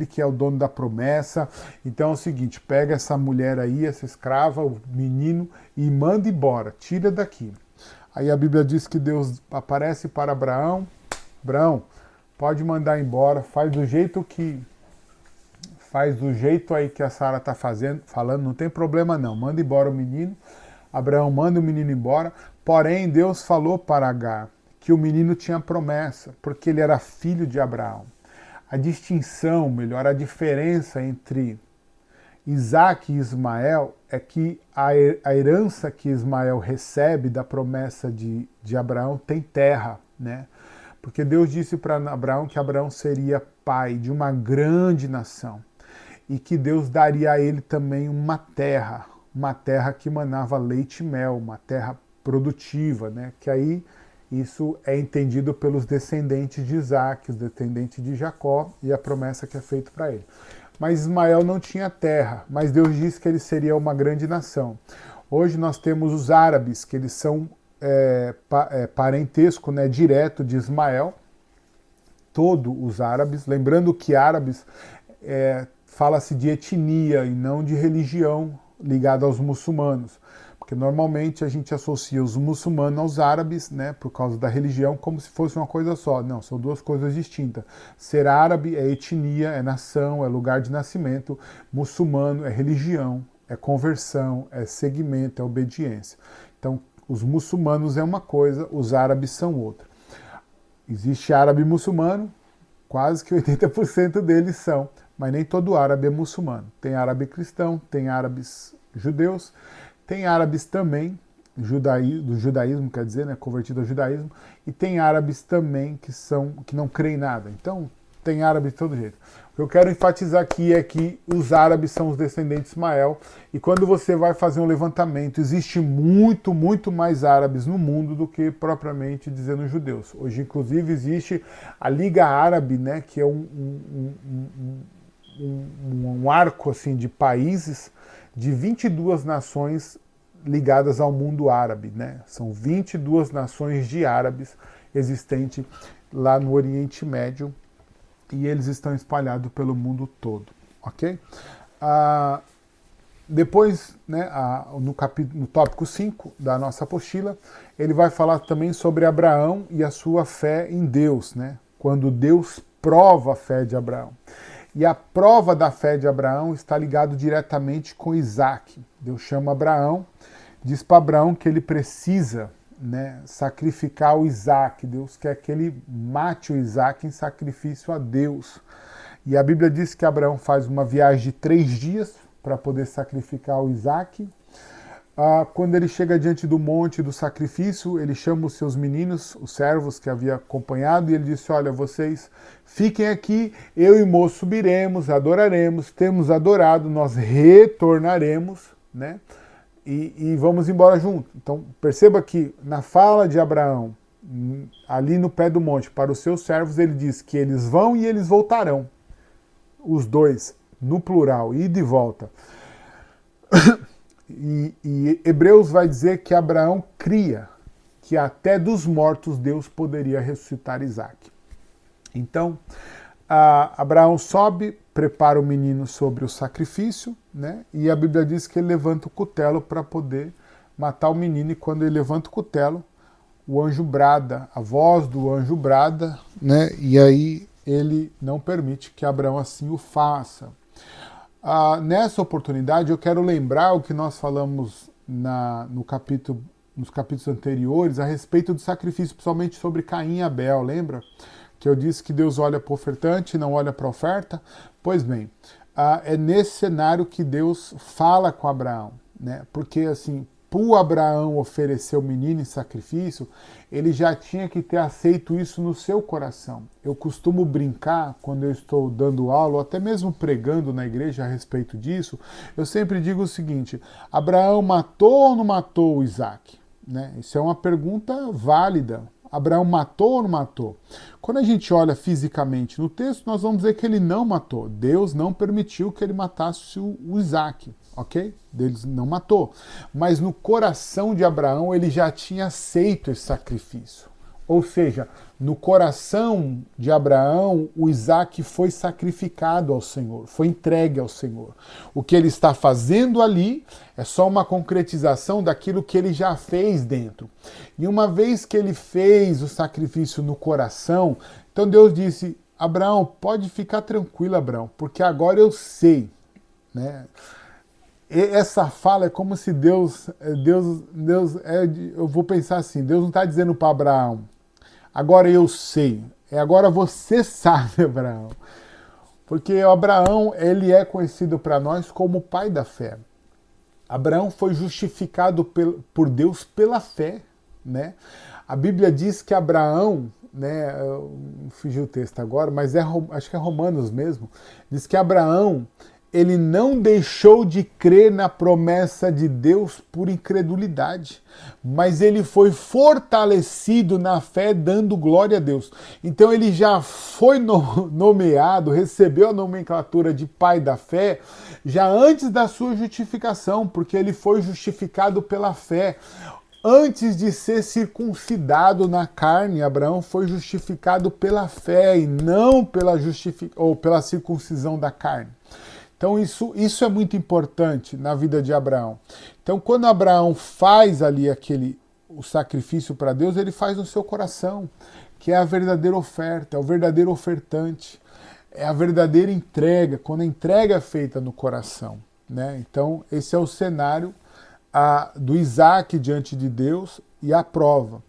que é o dono da promessa. Então é o seguinte, pega essa mulher aí, essa escrava, o menino, e manda embora, tira daqui. Aí a Bíblia diz que Deus aparece para Abraão: Abraão, pode mandar embora, faz do jeito aí que a Sara está falando, não tem problema não, manda embora o menino. Abraão manda o menino embora, porém Deus falou para Agar que o menino tinha promessa, porque ele era filho de Abraão. A distinção, melhor, a diferença entre Isaac e Ismael é que a herança que Ismael recebe da promessa de Abraão tem terra, né? Porque Deus disse para Abraão que Abraão seria pai de uma grande nação e que Deus daria a ele também uma terra que manava leite e mel, uma terra produtiva, né? Que aí isso é entendido pelos descendentes de Isaac, os descendentes de Jacó, e a promessa que é feita para ele. Mas Ismael não tinha terra, mas Deus disse que ele seria uma grande nação. Hoje nós temos os árabes, que eles são parentesco, né, direto de Ismael, todos os árabes, lembrando que árabes fala-se de etnia e não de religião ligada aos muçulmanos. Porque Porque normalmente a gente associa os muçulmanos aos árabes, né, por causa da religião, como se fosse uma coisa só. Não, são duas coisas distintas. Ser árabe é etnia, é nação, é lugar de nascimento. Muçulmano é religião, é conversão, é segmento, é obediência. Então, os muçulmanos é uma coisa, os árabes são outra. Existe árabe muçulmano, quase que 80% deles são, mas nem todo árabe é muçulmano. Tem árabe cristão, tem árabes judeus, tem árabes também, do judaísmo, quer dizer, né, convertido ao judaísmo, e tem árabes também que não creem em nada. Então, tem árabe de todo jeito. O que eu quero enfatizar aqui é que os árabes são os descendentes de Ismael, e quando você vai fazer um levantamento, existe muito, muito mais árabes no mundo do que propriamente dizendo judeus. Hoje, inclusive, existe a Liga Árabe, né, que é um arco assim, de países de 22 nações ligadas ao mundo árabe, né? São 22 nações de árabes existentes lá no Oriente Médio, e eles estão espalhados pelo mundo todo, ok? Depois, né, no tópico 5 da nossa apostila, ele vai falar também sobre Abraão e a sua fé em Deus, né? Quando Deus prova a fé de Abraão. E a prova da fé de Abraão está ligado diretamente com Isaac. Deus chama Abraão, diz para Abraão que ele precisa, né, sacrificar o Isaac. Deus quer que ele mate o Isaac em sacrifício a Deus. E a Bíblia diz que Abraão faz uma viagem de 3 dias para poder sacrificar o Isaac. Quando ele chega diante do monte do sacrifício, ele chama os seus meninos, os servos que havia acompanhado, e ele disse: olha, vocês fiquem aqui, eu e o moço subiremos, adoraremos, temos adorado, nós retornaremos, né? E vamos embora junto. Então, perceba que na fala de Abraão, ali no pé do monte, para os seus servos, ele diz que eles vão e eles voltarão. Os dois, no plural, ida e volta. E Hebreus vai dizer que Abraão cria que até dos mortos Deus poderia ressuscitar Isaac. Então, Abraão sobe, prepara o menino sobre o sacrifício, né? E a Bíblia diz que ele levanta o cutelo para poder matar o menino, e quando ele levanta o cutelo, o anjo brada, a voz do anjo brada, né? E aí ele não permite que Abraão assim o faça. Nessa oportunidade eu quero lembrar o que nós falamos nos capítulos anteriores a respeito do sacrifício, principalmente sobre Caim e Abel, lembra? Que eu disse que Deus olha para o ofertante e não olha para a oferta? Pois bem, é nesse cenário que Deus fala com Abraão, né? Porque assim, para Abraão oferecer o menino em sacrifício, ele já tinha que ter aceito isso no seu coração. Eu costumo brincar, quando eu estou dando aula, ou até mesmo pregando na igreja a respeito disso, eu sempre digo o seguinte: Abraão matou ou não matou o Isaac? Né? Isso é uma pergunta válida. Abraão matou ou não matou? Quando a gente olha fisicamente no texto, nós vamos dizer que ele não matou. Deus não permitiu que ele matasse o Isaac, ok? Deus não matou. Mas no coração de Abraão, ele já tinha aceito esse sacrifício. Ou seja, no coração de Abraão, o Isaac foi sacrificado ao Senhor, foi entregue ao Senhor. O que ele está fazendo ali é só uma concretização daquilo que ele já fez dentro. E uma vez que ele fez o sacrifício no coração, então Deus disse: Abraão, pode ficar tranquilo, Abraão, porque agora eu sei, né? Essa fala é como se Deus, eu vou pensar assim, Deus não está dizendo para Abraão: agora eu sei, agora você sabe, Abraão. Porque Abraão, ele é conhecido para nós como o pai da fé. Abraão foi justificado por Deus pela fé, né? A Bíblia diz que Abraão, né, fugiu o texto agora, mas acho que é Romanos mesmo, diz que Abraão, ele não deixou de crer na promessa de Deus por incredulidade, mas ele foi fortalecido na fé, dando glória a Deus. Então ele já foi nomeado, recebeu a nomenclatura de pai da fé, já antes da sua justificação, porque ele foi justificado pela fé. Antes de ser circuncidado na carne, Abraão foi justificado pela fé e não pela circuncisão da carne. Então isso é muito importante na vida de Abraão. Então quando Abraão faz ali o sacrifício para Deus, ele faz no seu coração, que é a verdadeira oferta, é o verdadeiro ofertante, é a verdadeira entrega, quando a entrega é feita no coração, né? Então esse é o cenário do Isaac diante de Deus e a prova.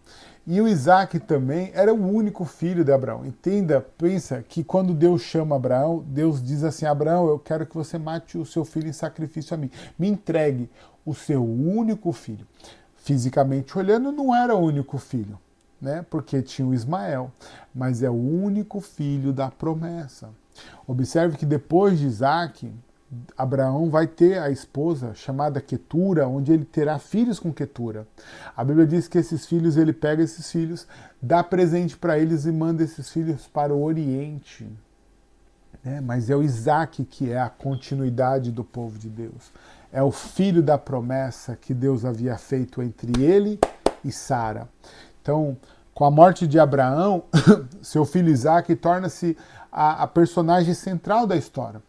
E o Isaac também era o único filho de Abraão. Entenda, pensa que quando Deus chama Abraão, Deus diz assim: Abraão, eu quero que você mate o seu filho em sacrifício a mim. Me entregue o seu único filho. Fisicamente olhando, não era o único filho, né? Porque tinha o Ismael, mas é o único filho da promessa. Observe que depois de Isaac, Abraão vai ter a esposa chamada Quetura, onde ele terá filhos com Quetura. A Bíblia diz que esses filhos, ele pega esses filhos, dá presente para eles e manda esses filhos para o Oriente. Né? Mas é o Isaac que é a continuidade do povo de Deus. É o filho da promessa que Deus havia feito entre ele e Sara. Então, com a morte de Abraão, seu filho Isaac torna-se a personagem central da história.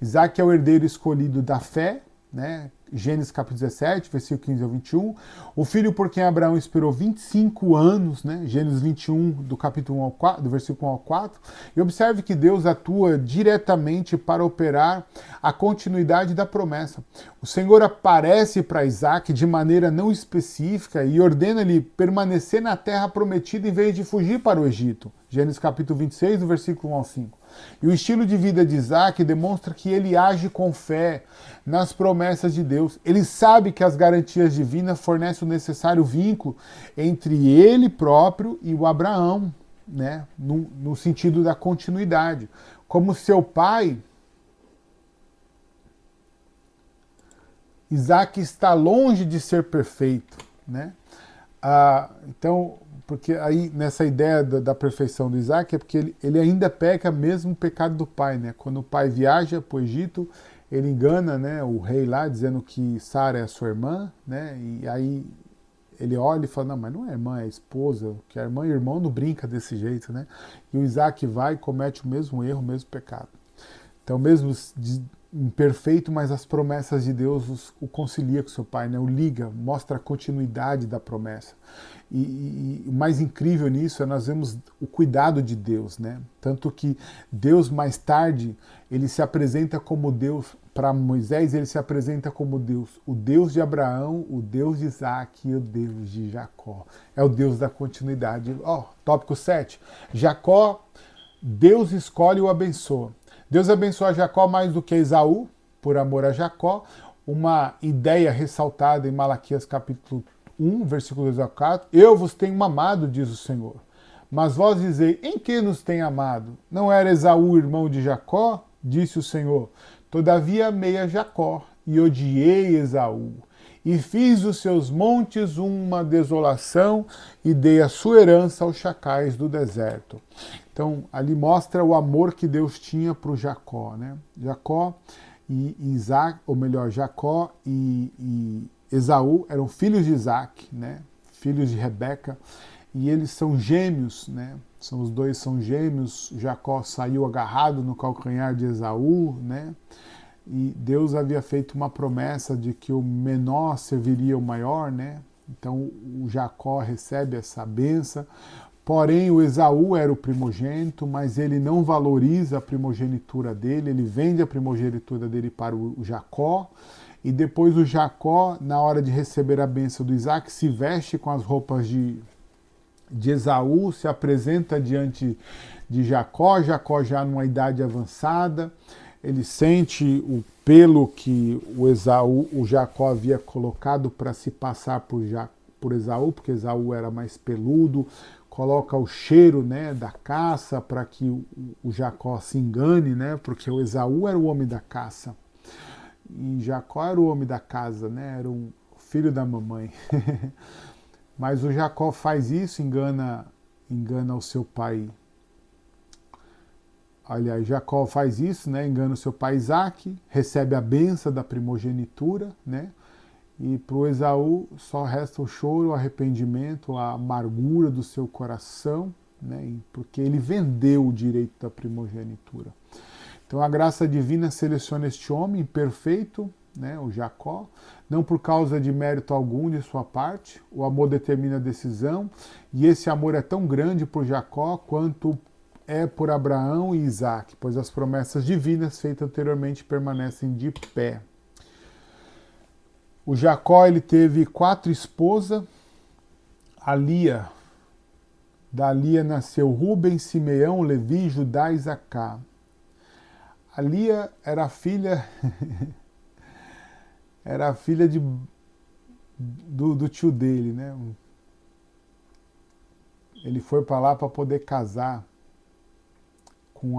Isaac é o herdeiro escolhido da fé, né? Gênesis capítulo 17, versículo 15 ao 21. O filho por quem Abraão esperou 25 anos, né? Gênesis 21, do capítulo 1 ao 4, do versículo 1 ao 4. E observe que Deus atua diretamente para operar a continuidade da promessa. O Senhor aparece para Isaac de maneira não específica e ordena-lhe permanecer na terra prometida em vez de fugir para o Egito. Gênesis capítulo 26, do versículo 1 ao 5. E o estilo de vida de Isaac demonstra que ele age com fé nas promessas de Deus. Ele sabe que as garantias divinas fornecem o necessário vínculo entre ele próprio e o Abraão, né? No sentido da continuidade. Como seu pai, Isaac está longe de ser perfeito, né? Então, porque aí nessa ideia da perfeição do Isaac é porque ele ainda peca mesmo o pecado do pai, né? Quando o pai viaja para o Egito, ele engana, né, o rei lá dizendo que Sara é a sua irmã, né? E aí ele olha e fala: não, mas não é irmã, é esposa, que a irmã e irmão não brinca desse jeito, né? E o Isaac vai e comete o mesmo erro, o mesmo pecado. Então, mesmo imperfeito, mas as promessas de Deus o concilia com seu pai, né? O liga, mostra a continuidade da promessa. E o mais incrível nisso é nós vemos o cuidado de Deus, né? Tanto que Deus mais tarde, ele se apresenta como Deus, para Moisés ele se apresenta como Deus, o Deus de Abraão, o Deus de Isaac e o Deus de Jacó. É o Deus da continuidade. Tópico 7. Jacó, Deus escolhe e o abençoa. Deus abençoa Jacó mais do que Esaú, por amor a Jacó, uma ideia ressaltada em Malaquias capítulo 1, versículo 2 a 4. Eu vos tenho amado, diz o Senhor. Mas vós dizei, em que nos tem amado? Não era Esaú irmão de Jacó? Disse o Senhor. Todavia amei a Jacó e odiei Esaú. E fiz dos seus montes uma desolação e dei a sua herança aos chacais do deserto. Então, ali mostra o amor que Deus tinha para o Jacó, né? Jacó e Isaac, ou melhor, Jacó e Esaú eram filhos de Isaac, né? Filhos de Rebeca, e eles são gêmeos, né? Os dois são gêmeos. Jacó saiu agarrado no calcanhar de Esaú, né? E Deus havia feito uma promessa de que o menor serviria o maior, né? Então o Jacó recebe essa benção. Porém, o Esaú era o primogênito, mas ele não valoriza a primogenitura dele, ele vende a primogenitura dele para o Jacó, e depois o Jacó, na hora de receber a bênção do Isaac, se veste com as roupas de Esaú, se apresenta diante de Jacó, Jacó já numa idade avançada, ele sente o pelo que o Jacó havia colocado para se passar por Esaú, porque Esaú era mais peludo, coloca o cheiro, né, da caça para que o Jacó se engane, né, porque o Esaú era o homem da caça e Jacó era o homem da casa, né, era um filho da mamãe. Mas o Jacó faz isso, engana o seu pai. Aliás, Jacó faz isso, né, engana o seu pai Isaac, recebe a benção da primogenitura, né, e para o Esaú só resta o choro, o arrependimento, a amargura do seu coração, né, porque ele vendeu o direito da primogenitura. Então a graça divina seleciona este homem perfeito, né, o Jacó, não por causa de mérito algum de sua parte, o amor determina a decisão, e esse amor é tão grande por Jacó quanto é por Abraão e Isaac, pois as promessas divinas feitas anteriormente permanecem de pé. O Jacó ele teve 4 esposas, a Lia. Da Lia nasceu Ruben, Simeão, Levi, Judá e Zacá. A Lia era filha era a filha do tio dele, né? Ele foi para lá para poder casar com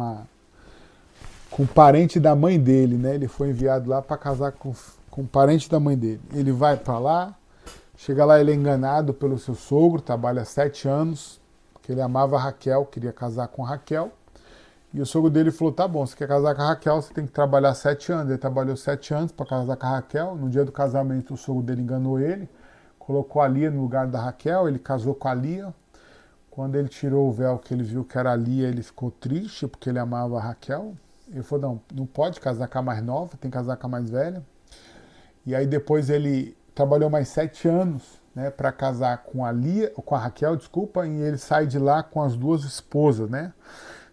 o parente da mãe dele, né? Ele foi enviado lá para casar com o parente da mãe dele. Ele vai para lá, chega lá, ele é enganado pelo seu sogro, trabalha 7 anos, porque ele amava a Raquel, queria casar com a Raquel. E o sogro dele falou, tá bom, você quer casar com a Raquel, você tem que trabalhar 7 anos. Ele trabalhou 7 anos para casar com a Raquel. No dia do casamento, o sogro dele enganou ele, colocou a Lia no lugar da Raquel, ele casou com a Lia. Quando ele tirou o véu, que ele viu que era a Lia, ele ficou triste, porque ele amava a Raquel. Ele falou, não pode casar com a mais nova, tem que casar com a mais velha. E aí depois ele trabalhou mais 7 anos, né, para casar com a Lia, com a Raquel, desculpa, e ele sai de lá com as 2 esposas, né?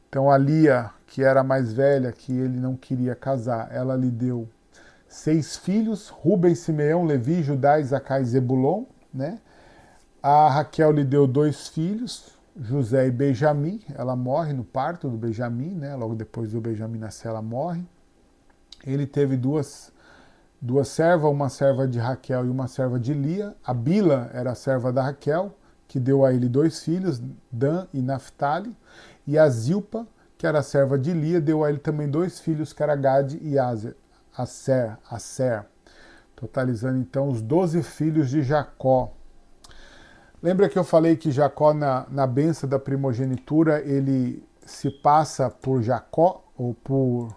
Então a Lia, que era a mais velha, que ele não queria casar, ela lhe deu 6 filhos, Ruben, Simeão, Levi, Judá, Isacar e Zebulon, né? A Raquel lhe deu 2 filhos, José e Benjamim. Ela morre no parto do Benjamim, né? Logo depois do Benjamim nascer, ela morre. Ele teve duas servas, uma serva de Raquel e uma serva de Lia. A Bila era a serva da Raquel, que deu a ele 2 filhos, Dan e Naphtali. E a Zilpa, que era a serva de Lia, deu a ele também 2 filhos, que era Gade e Aser, totalizando então os 12 filhos de Jacó. Lembra que eu falei que Jacó, na bênção da primogenitura, ele se passa por Jacó, ou por...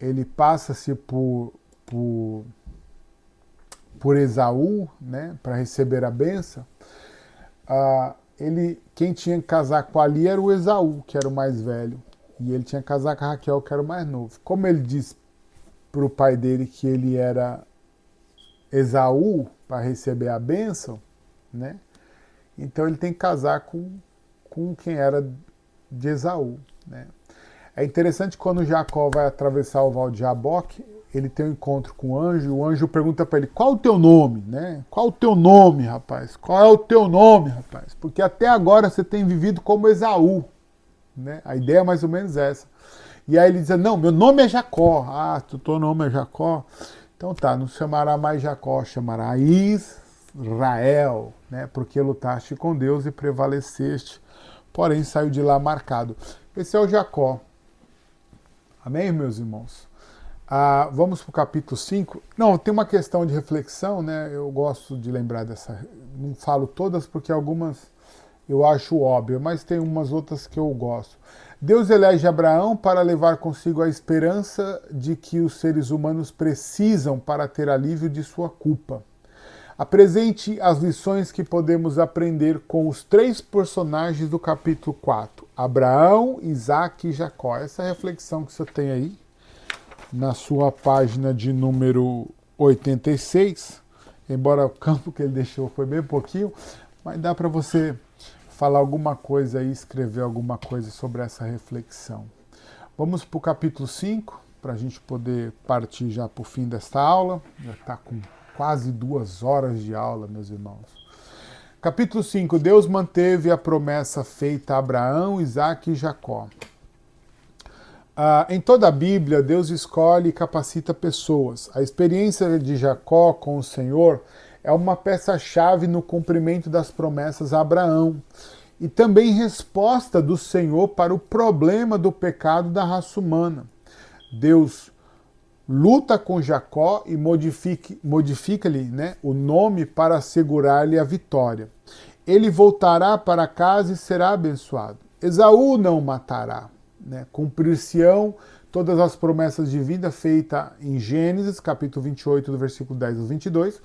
ele passa-se por Esaú, né, para receber a bênção. Quem tinha que casar com a Lia era o Esaú, que era o mais velho, e ele tinha que casar com a Raquel, que era o mais novo. Como ele disse para o pai dele que ele era Esaú para receber a bênção, né? Então ele tem que casar com quem era de Esaú, né? É interessante quando Jacó vai atravessar o Val de Jaboque, ele tem um encontro com o anjo pergunta para ele, qual o teu nome, né? Qual o teu nome, rapaz? Qual é o teu nome, rapaz? Porque até agora você tem vivido como Esaú, né? A ideia é mais ou menos essa. E aí ele diz, não, meu nome é Jacó. Ah, teu nome é Jacó? Então tá, não chamará mais Jacó, chamará Israel, né? Porque lutaste com Deus e prevaleceste, porém saiu de lá marcado. Esse é o Jacó. Amém, meus irmãos? Vamos para o capítulo 5. Não, tem uma questão de reflexão, né? Eu gosto de lembrar dessa. Não falo todas porque algumas eu acho óbvio, mas tem umas outras que eu gosto. Deus elege Abraão para levar consigo a esperança de que os seres humanos precisam para ter alívio de sua culpa. Apresente as lições que podemos aprender com os 3 personagens do capítulo 4. Abraão, Isaac e Jacó. Essa reflexão que você tem aí, na sua página de número 86, embora o campo que ele deixou foi bem pouquinho, mas dá para você falar alguma coisa aí, escrever alguma coisa sobre essa reflexão. Vamos para o capítulo 5, para a gente poder partir já para o fim desta aula. Já está com quase 2 horas de aula, meus irmãos. Capítulo 5. Deus manteve a promessa feita a Abraão, Isaac e Jacó. Em toda a Bíblia, Deus escolhe e capacita pessoas. A experiência de Jacó com o Senhor é uma peça-chave no cumprimento das promessas a Abraão e também resposta do Senhor para o problema do pecado da raça humana. Deus luta com Jacó e modifica-lhe, né, o nome para assegurar-lhe a vitória. Ele voltará para casa e será abençoado. Esaú não o matará. Né? Cumprir-se-ão todas as promessas de vida feitas em Gênesis, capítulo 28, do versículo 10 ao 22,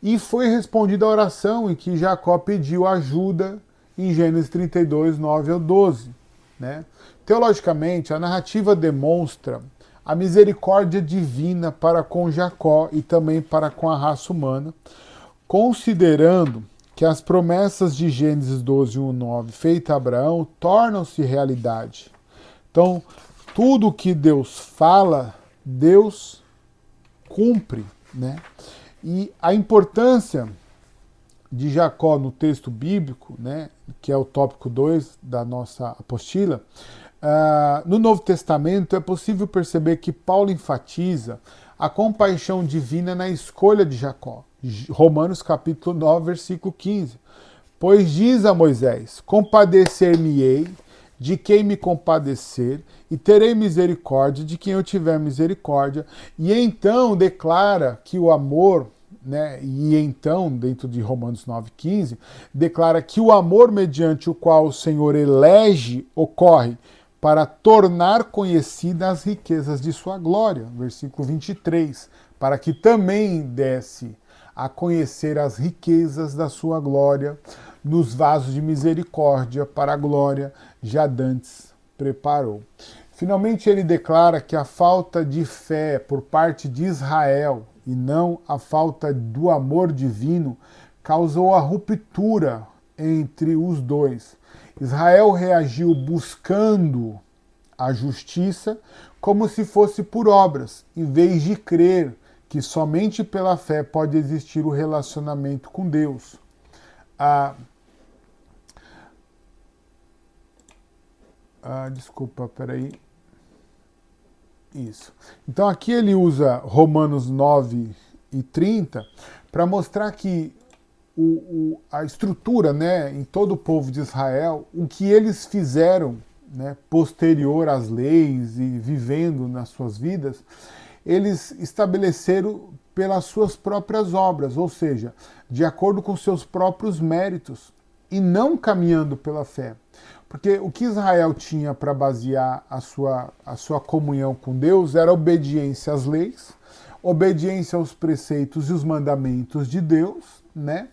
e foi respondida a oração em que Jacó pediu ajuda em Gênesis 32, 9 ao 12. né? Teologicamente, a narrativa demonstra a misericórdia divina para com Jacó e também para com a raça humana, considerando que as promessas de Gênesis 12, 1, 9, feitas a Abraão, tornam-se realidade. Então, tudo que Deus fala, Deus cumpre, né? E a importância de Jacó no texto bíblico, né, que é o tópico 2 da nossa apostila, no Novo Testamento é possível perceber que Paulo enfatiza a compaixão divina na escolha de Jacó. Romanos capítulo 9, versículo 15. Pois diz a Moisés, compadecer-me-ei de quem me compadecer, e terei misericórdia de quem eu tiver misericórdia. E então declara que o amor, né, e então, dentro de Romanos 9,15, declara que o amor mediante o qual o Senhor elege ocorre para tornar conhecidas as riquezas de sua glória, versículo 23, para que também desse a conhecer as riquezas da sua glória nos vasos de misericórdia para a glória já dantes preparou. Finalmente ele declara que a falta de fé por parte de Israel e não a falta do amor divino causou a ruptura entre os dois. Israel reagiu buscando a justiça como se fosse por obras, em vez de crer que somente pela fé pode existir o relacionamento com Deus. Desculpa, peraí. Isso. Então aqui ele usa Romanos 9 e 30 para mostrar que a estrutura, né, em todo o povo de Israel, o que eles fizeram, né, posterior às leis e vivendo nas suas vidas, eles estabeleceram pelas suas próprias obras, ou seja, de acordo com seus próprios méritos, e não caminhando pela fé. Porque o que Israel tinha para basear a sua comunhão com Deus era obediência às leis, obediência aos preceitos e os mandamentos de Deus, né?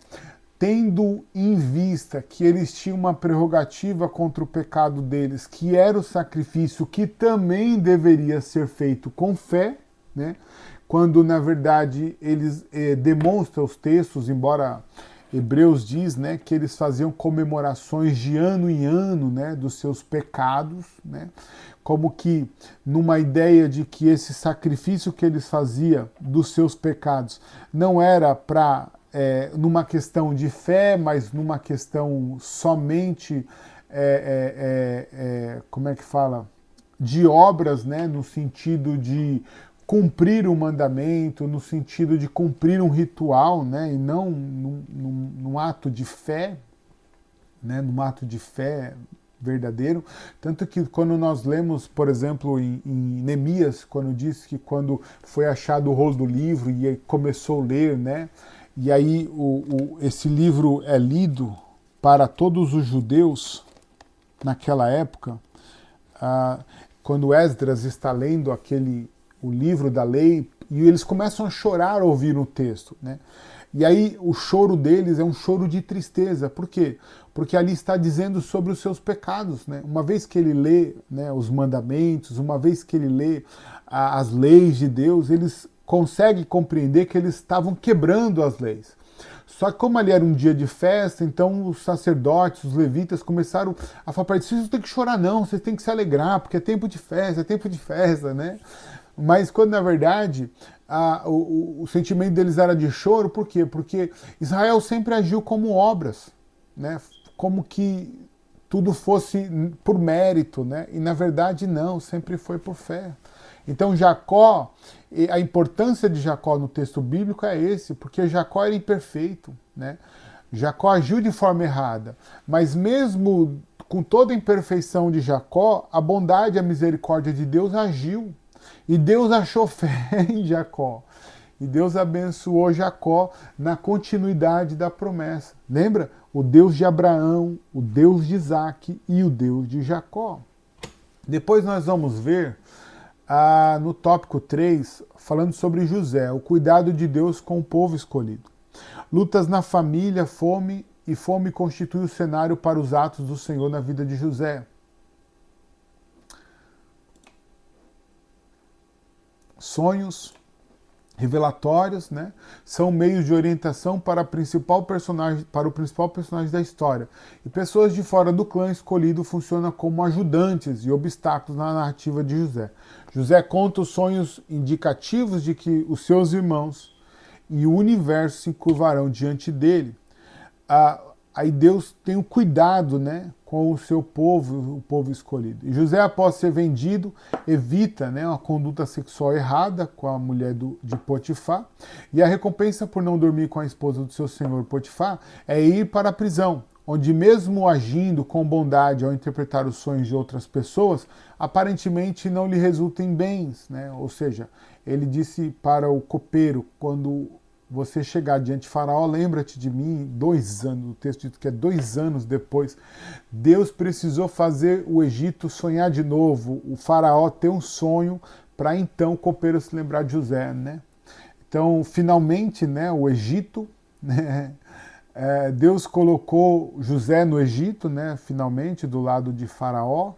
Tendo em vista que eles tinham uma prerrogativa contra o pecado deles, que era o sacrifício que também deveria ser feito com fé, né? Quando na verdade eles demonstram os textos, embora Hebreus diz, né, que eles faziam comemorações de ano em ano, né, dos seus pecados, né, como que numa ideia de que esse sacrifício que eles faziam dos seus pecados não era para numa questão de fé, mas numa questão somente como é que fala? De obras, né, no sentido de cumprir um mandamento, no sentido de cumprir um ritual, né, e não num ato de fé, né, num ato de fé verdadeiro. Tanto que quando nós lemos, por exemplo, em Neemias, quando diz que quando foi achado o rolo do livro e começou a ler, né, e aí esse livro é lido para todos os judeus naquela época, quando Esdras está lendo o livro da lei, e eles começam a chorar ao ouvir o texto, né? E aí o choro deles é um choro de tristeza. Por quê? Porque ali está dizendo sobre os seus pecados, né? Uma vez que ele lê, né, os mandamentos, uma vez que ele lê as leis de Deus, eles conseguem compreender que eles estavam quebrando as leis. Só que como ali era um dia de festa, então os sacerdotes, os levitas começaram a falar para eles: vocês não tem que chorar não, vocês têm que se alegrar, porque é tempo de festa, né? Mas quando na verdade o sentimento deles era de choro, por quê? Porque Israel sempre agiu como obras, né? Como que tudo fosse por mérito, né? E na verdade não, sempre foi por fé. Então Jacó, a importância de Jacó no texto bíblico é esse, porque Jacó era imperfeito, né? Jacó agiu de forma errada, mas mesmo com toda a imperfeição de Jacó, a bondade e a misericórdia de Deus agiu. E Deus achou fé em Jacó. E Deus abençoou Jacó na continuidade da promessa. Lembra? O Deus de Abraão, o Deus de Isaac e o Deus de Jacó. Depois nós vamos ver no tópico 3, falando sobre José, o cuidado de Deus com o povo escolhido. Lutas na família, fome constitui o cenário para os atos do Senhor na vida de José. Sonhos revelatórios, né, são meios de orientação para o principal personagem da história. E pessoas de fora do clã escolhido funcionam como ajudantes e obstáculos na narrativa de José. José conta os sonhos indicativos de que os seus irmãos e o universo se curvarão diante dele. Aí Deus tem o cuidado, né, com o seu povo, o povo escolhido. E José, após ser vendido, evita, né, uma conduta sexual errada com a mulher de Potifar. E a recompensa por não dormir com a esposa do seu senhor Potifar é ir para a prisão, onde mesmo agindo com bondade ao interpretar os sonhos de outras pessoas, aparentemente não lhe resulta em bens, né? Ou seja, ele disse para o copeiro, quando você chegar diante de Faraó, lembra-te de mim, 2 anos, o texto diz que é 2 anos depois, Deus precisou fazer o Egito sonhar de novo, o Faraó ter um sonho, para então o copeiro se lembrar de José, né? Então, finalmente, né, o Egito, né, Deus colocou José no Egito, né, finalmente, do lado de Faraó,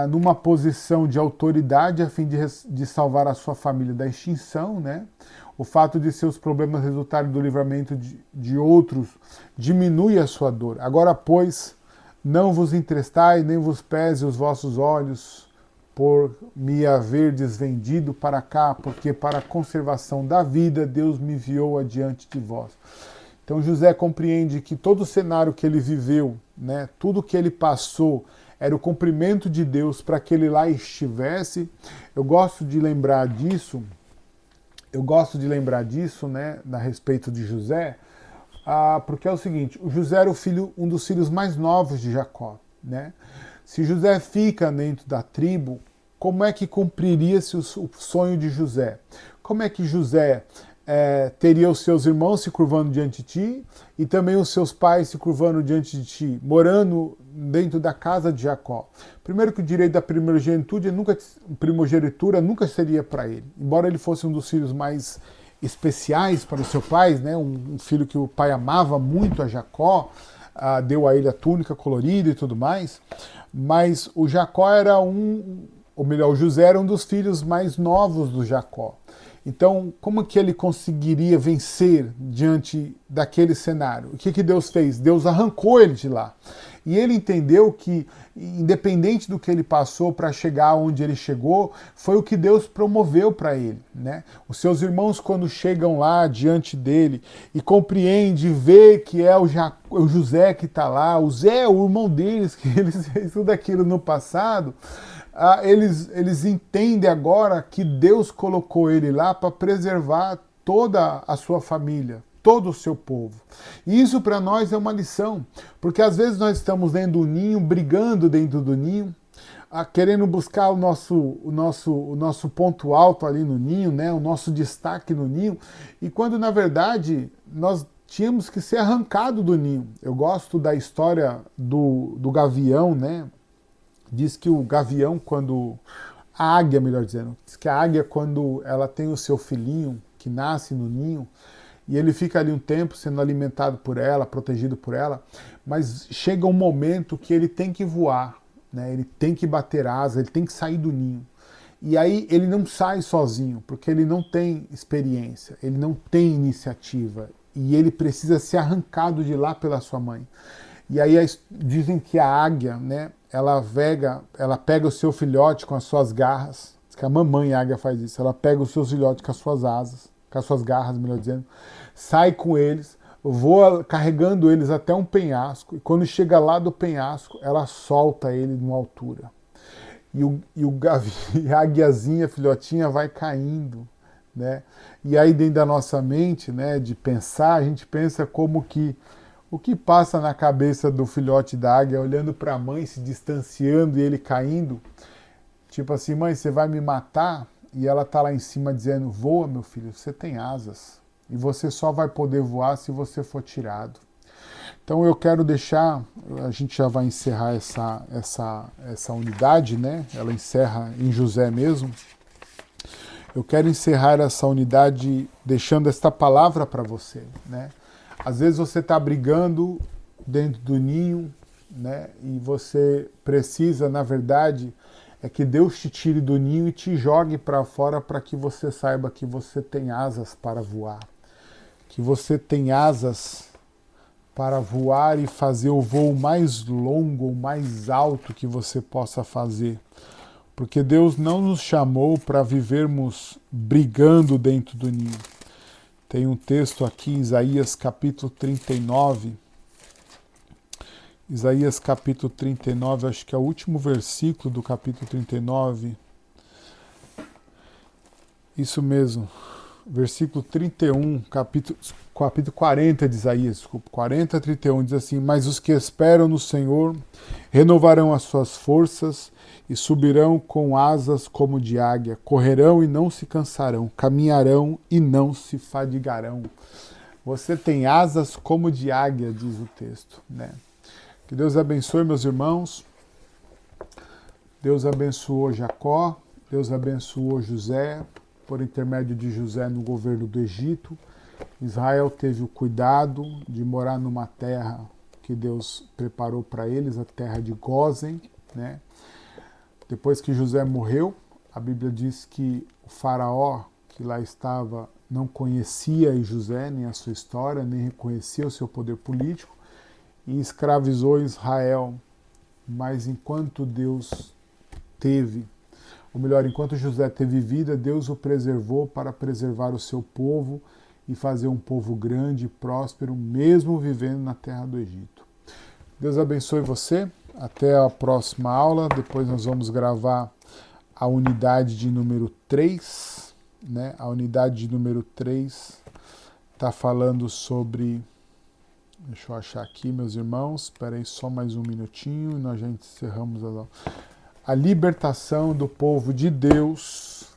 numa posição de autoridade a fim de salvar a sua família da extinção, né? O fato de seus problemas resultarem do livramento de outros diminui a sua dor. Agora, pois, não vos entrestai, nem vos pese os vossos olhos por me haverdes vendido para cá, porque para a conservação da vida Deus me enviou adiante de vós. Então José compreende que todo o cenário que ele viveu, né, tudo que ele passou, era o cumprimento de Deus para que ele lá estivesse. Eu gosto de lembrar disso, né, a respeito de José, porque é o seguinte, o José era um dos filhos mais novos de Jacó, né? Se José fica dentro da tribo, como é que cumpriria-se o sonho de José? Como é que José teria os seus irmãos se curvando diante de ti e também os seus pais se curvando diante de ti, morando dentro da casa de Jacó? Primeiro que o direito da primogenitura nunca seria para ele, embora ele fosse um dos filhos mais especiais para o seu pai, né? Um filho que o pai amava muito a Jacó, deu a ele a túnica colorida e tudo mais, mas o Jacó era o José era um dos filhos mais novos do Jacó. Então, como que ele conseguiria vencer diante daquele cenário? O que Deus fez? Deus arrancou ele de lá. E ele entendeu que, independente do que ele passou para chegar onde ele chegou, foi o que Deus promoveu para ele, né? Os seus irmãos, quando chegam lá diante dele e compreende, vê que é o José que está lá, o Zé, o irmão deles, que eles fez tudo aquilo no passado, eles entendem agora que Deus colocou ele lá para preservar toda a sua família, todo o seu povo. E isso para nós é uma lição, porque às vezes nós estamos dentro do ninho, brigando dentro do ninho, querendo buscar o nosso ponto alto ali no ninho, né, o nosso destaque no ninho, e quando na verdade nós tínhamos que ser arrancado do ninho. Eu gosto da história do gavião, né? Diz que o gavião, a águia, melhor dizendo, diz que a águia, quando ela tem o seu filhinho, que nasce no ninho, e ele fica ali um tempo sendo alimentado por ela, protegido por ela, mas chega um momento que ele tem que voar, né? Ele tem que bater asa, ele tem que sair do ninho. E aí ele não sai sozinho, porque ele não tem experiência, ele não tem iniciativa, e ele precisa ser arrancado de lá pela sua mãe. E aí dizem que a águia, né, ela pega o seu filhote com as suas garras, diz que a mamãe águia faz isso, ela pega os seus filhotes com as suas asas, com as suas garras, melhor dizendo, sai com eles, voa carregando eles até um penhasco, e quando chega lá do penhasco, ela solta ele numa altura. E a águiazinha, a filhotinha, vai caindo, né? E aí dentro da nossa mente, né, de pensar, a gente pensa como que o que passa na cabeça do filhote da águia, olhando para a mãe, se distanciando e ele caindo, tipo assim, mãe, você vai me matar? E ela tá lá em cima dizendo, voa, meu filho, você tem asas, e você só vai poder voar se você for tirado. Então eu quero deixar, a gente já vai encerrar essa unidade, né? Ela encerra em José mesmo. Eu quero encerrar essa unidade deixando esta palavra para você, né? Às vezes você está brigando dentro do ninho, né? E você precisa, na verdade, é que Deus te tire do ninho e te jogue para fora para que você saiba que você tem asas para voar. Que você tem asas para voar e fazer o voo mais longo ou mais alto que você possa fazer. Porque Deus não nos chamou para vivermos brigando dentro do ninho. Tem um texto aqui, Isaías capítulo 39. Isaías capítulo 39, acho que é o último versículo do capítulo 39. Isso mesmo. Versículo 31, capítulo 40 de Isaías, desculpa, 40, 31, diz assim: Mas os que esperam no Senhor renovarão as suas forças e subirão com asas como de águia, correrão e não se cansarão, caminharão e não se fadigarão. Você tem asas como de águia, diz o texto, né? Que Deus abençoe, meus irmãos. Deus abençoou Jacó, Deus abençoou José, por intermédio de José no governo do Egito. Israel teve o cuidado de morar numa terra que Deus preparou para eles, a terra de Gósen, né? Depois que José morreu, a Bíblia diz que o faraó que lá estava não conhecia José, nem a sua história, nem reconhecia o seu poder político, e escravizou Israel. Mas enquanto Deus teve, ou melhor, enquanto José teve vida, Deus o preservou para preservar o seu povo e fazer um povo grande e próspero, mesmo vivendo na terra do Egito. Deus abençoe você. Até a próxima aula. Depois nós vamos gravar a unidade de número 3. Né? A unidade de número 3 está falando sobre... Deixa eu achar aqui, meus irmãos. Espera aí só mais um minutinho e nós já encerramos a libertação do povo de Deus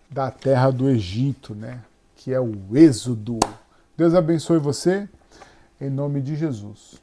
da terra do Egito, né? Que é o Êxodo. Deus abençoe você, em nome de Jesus.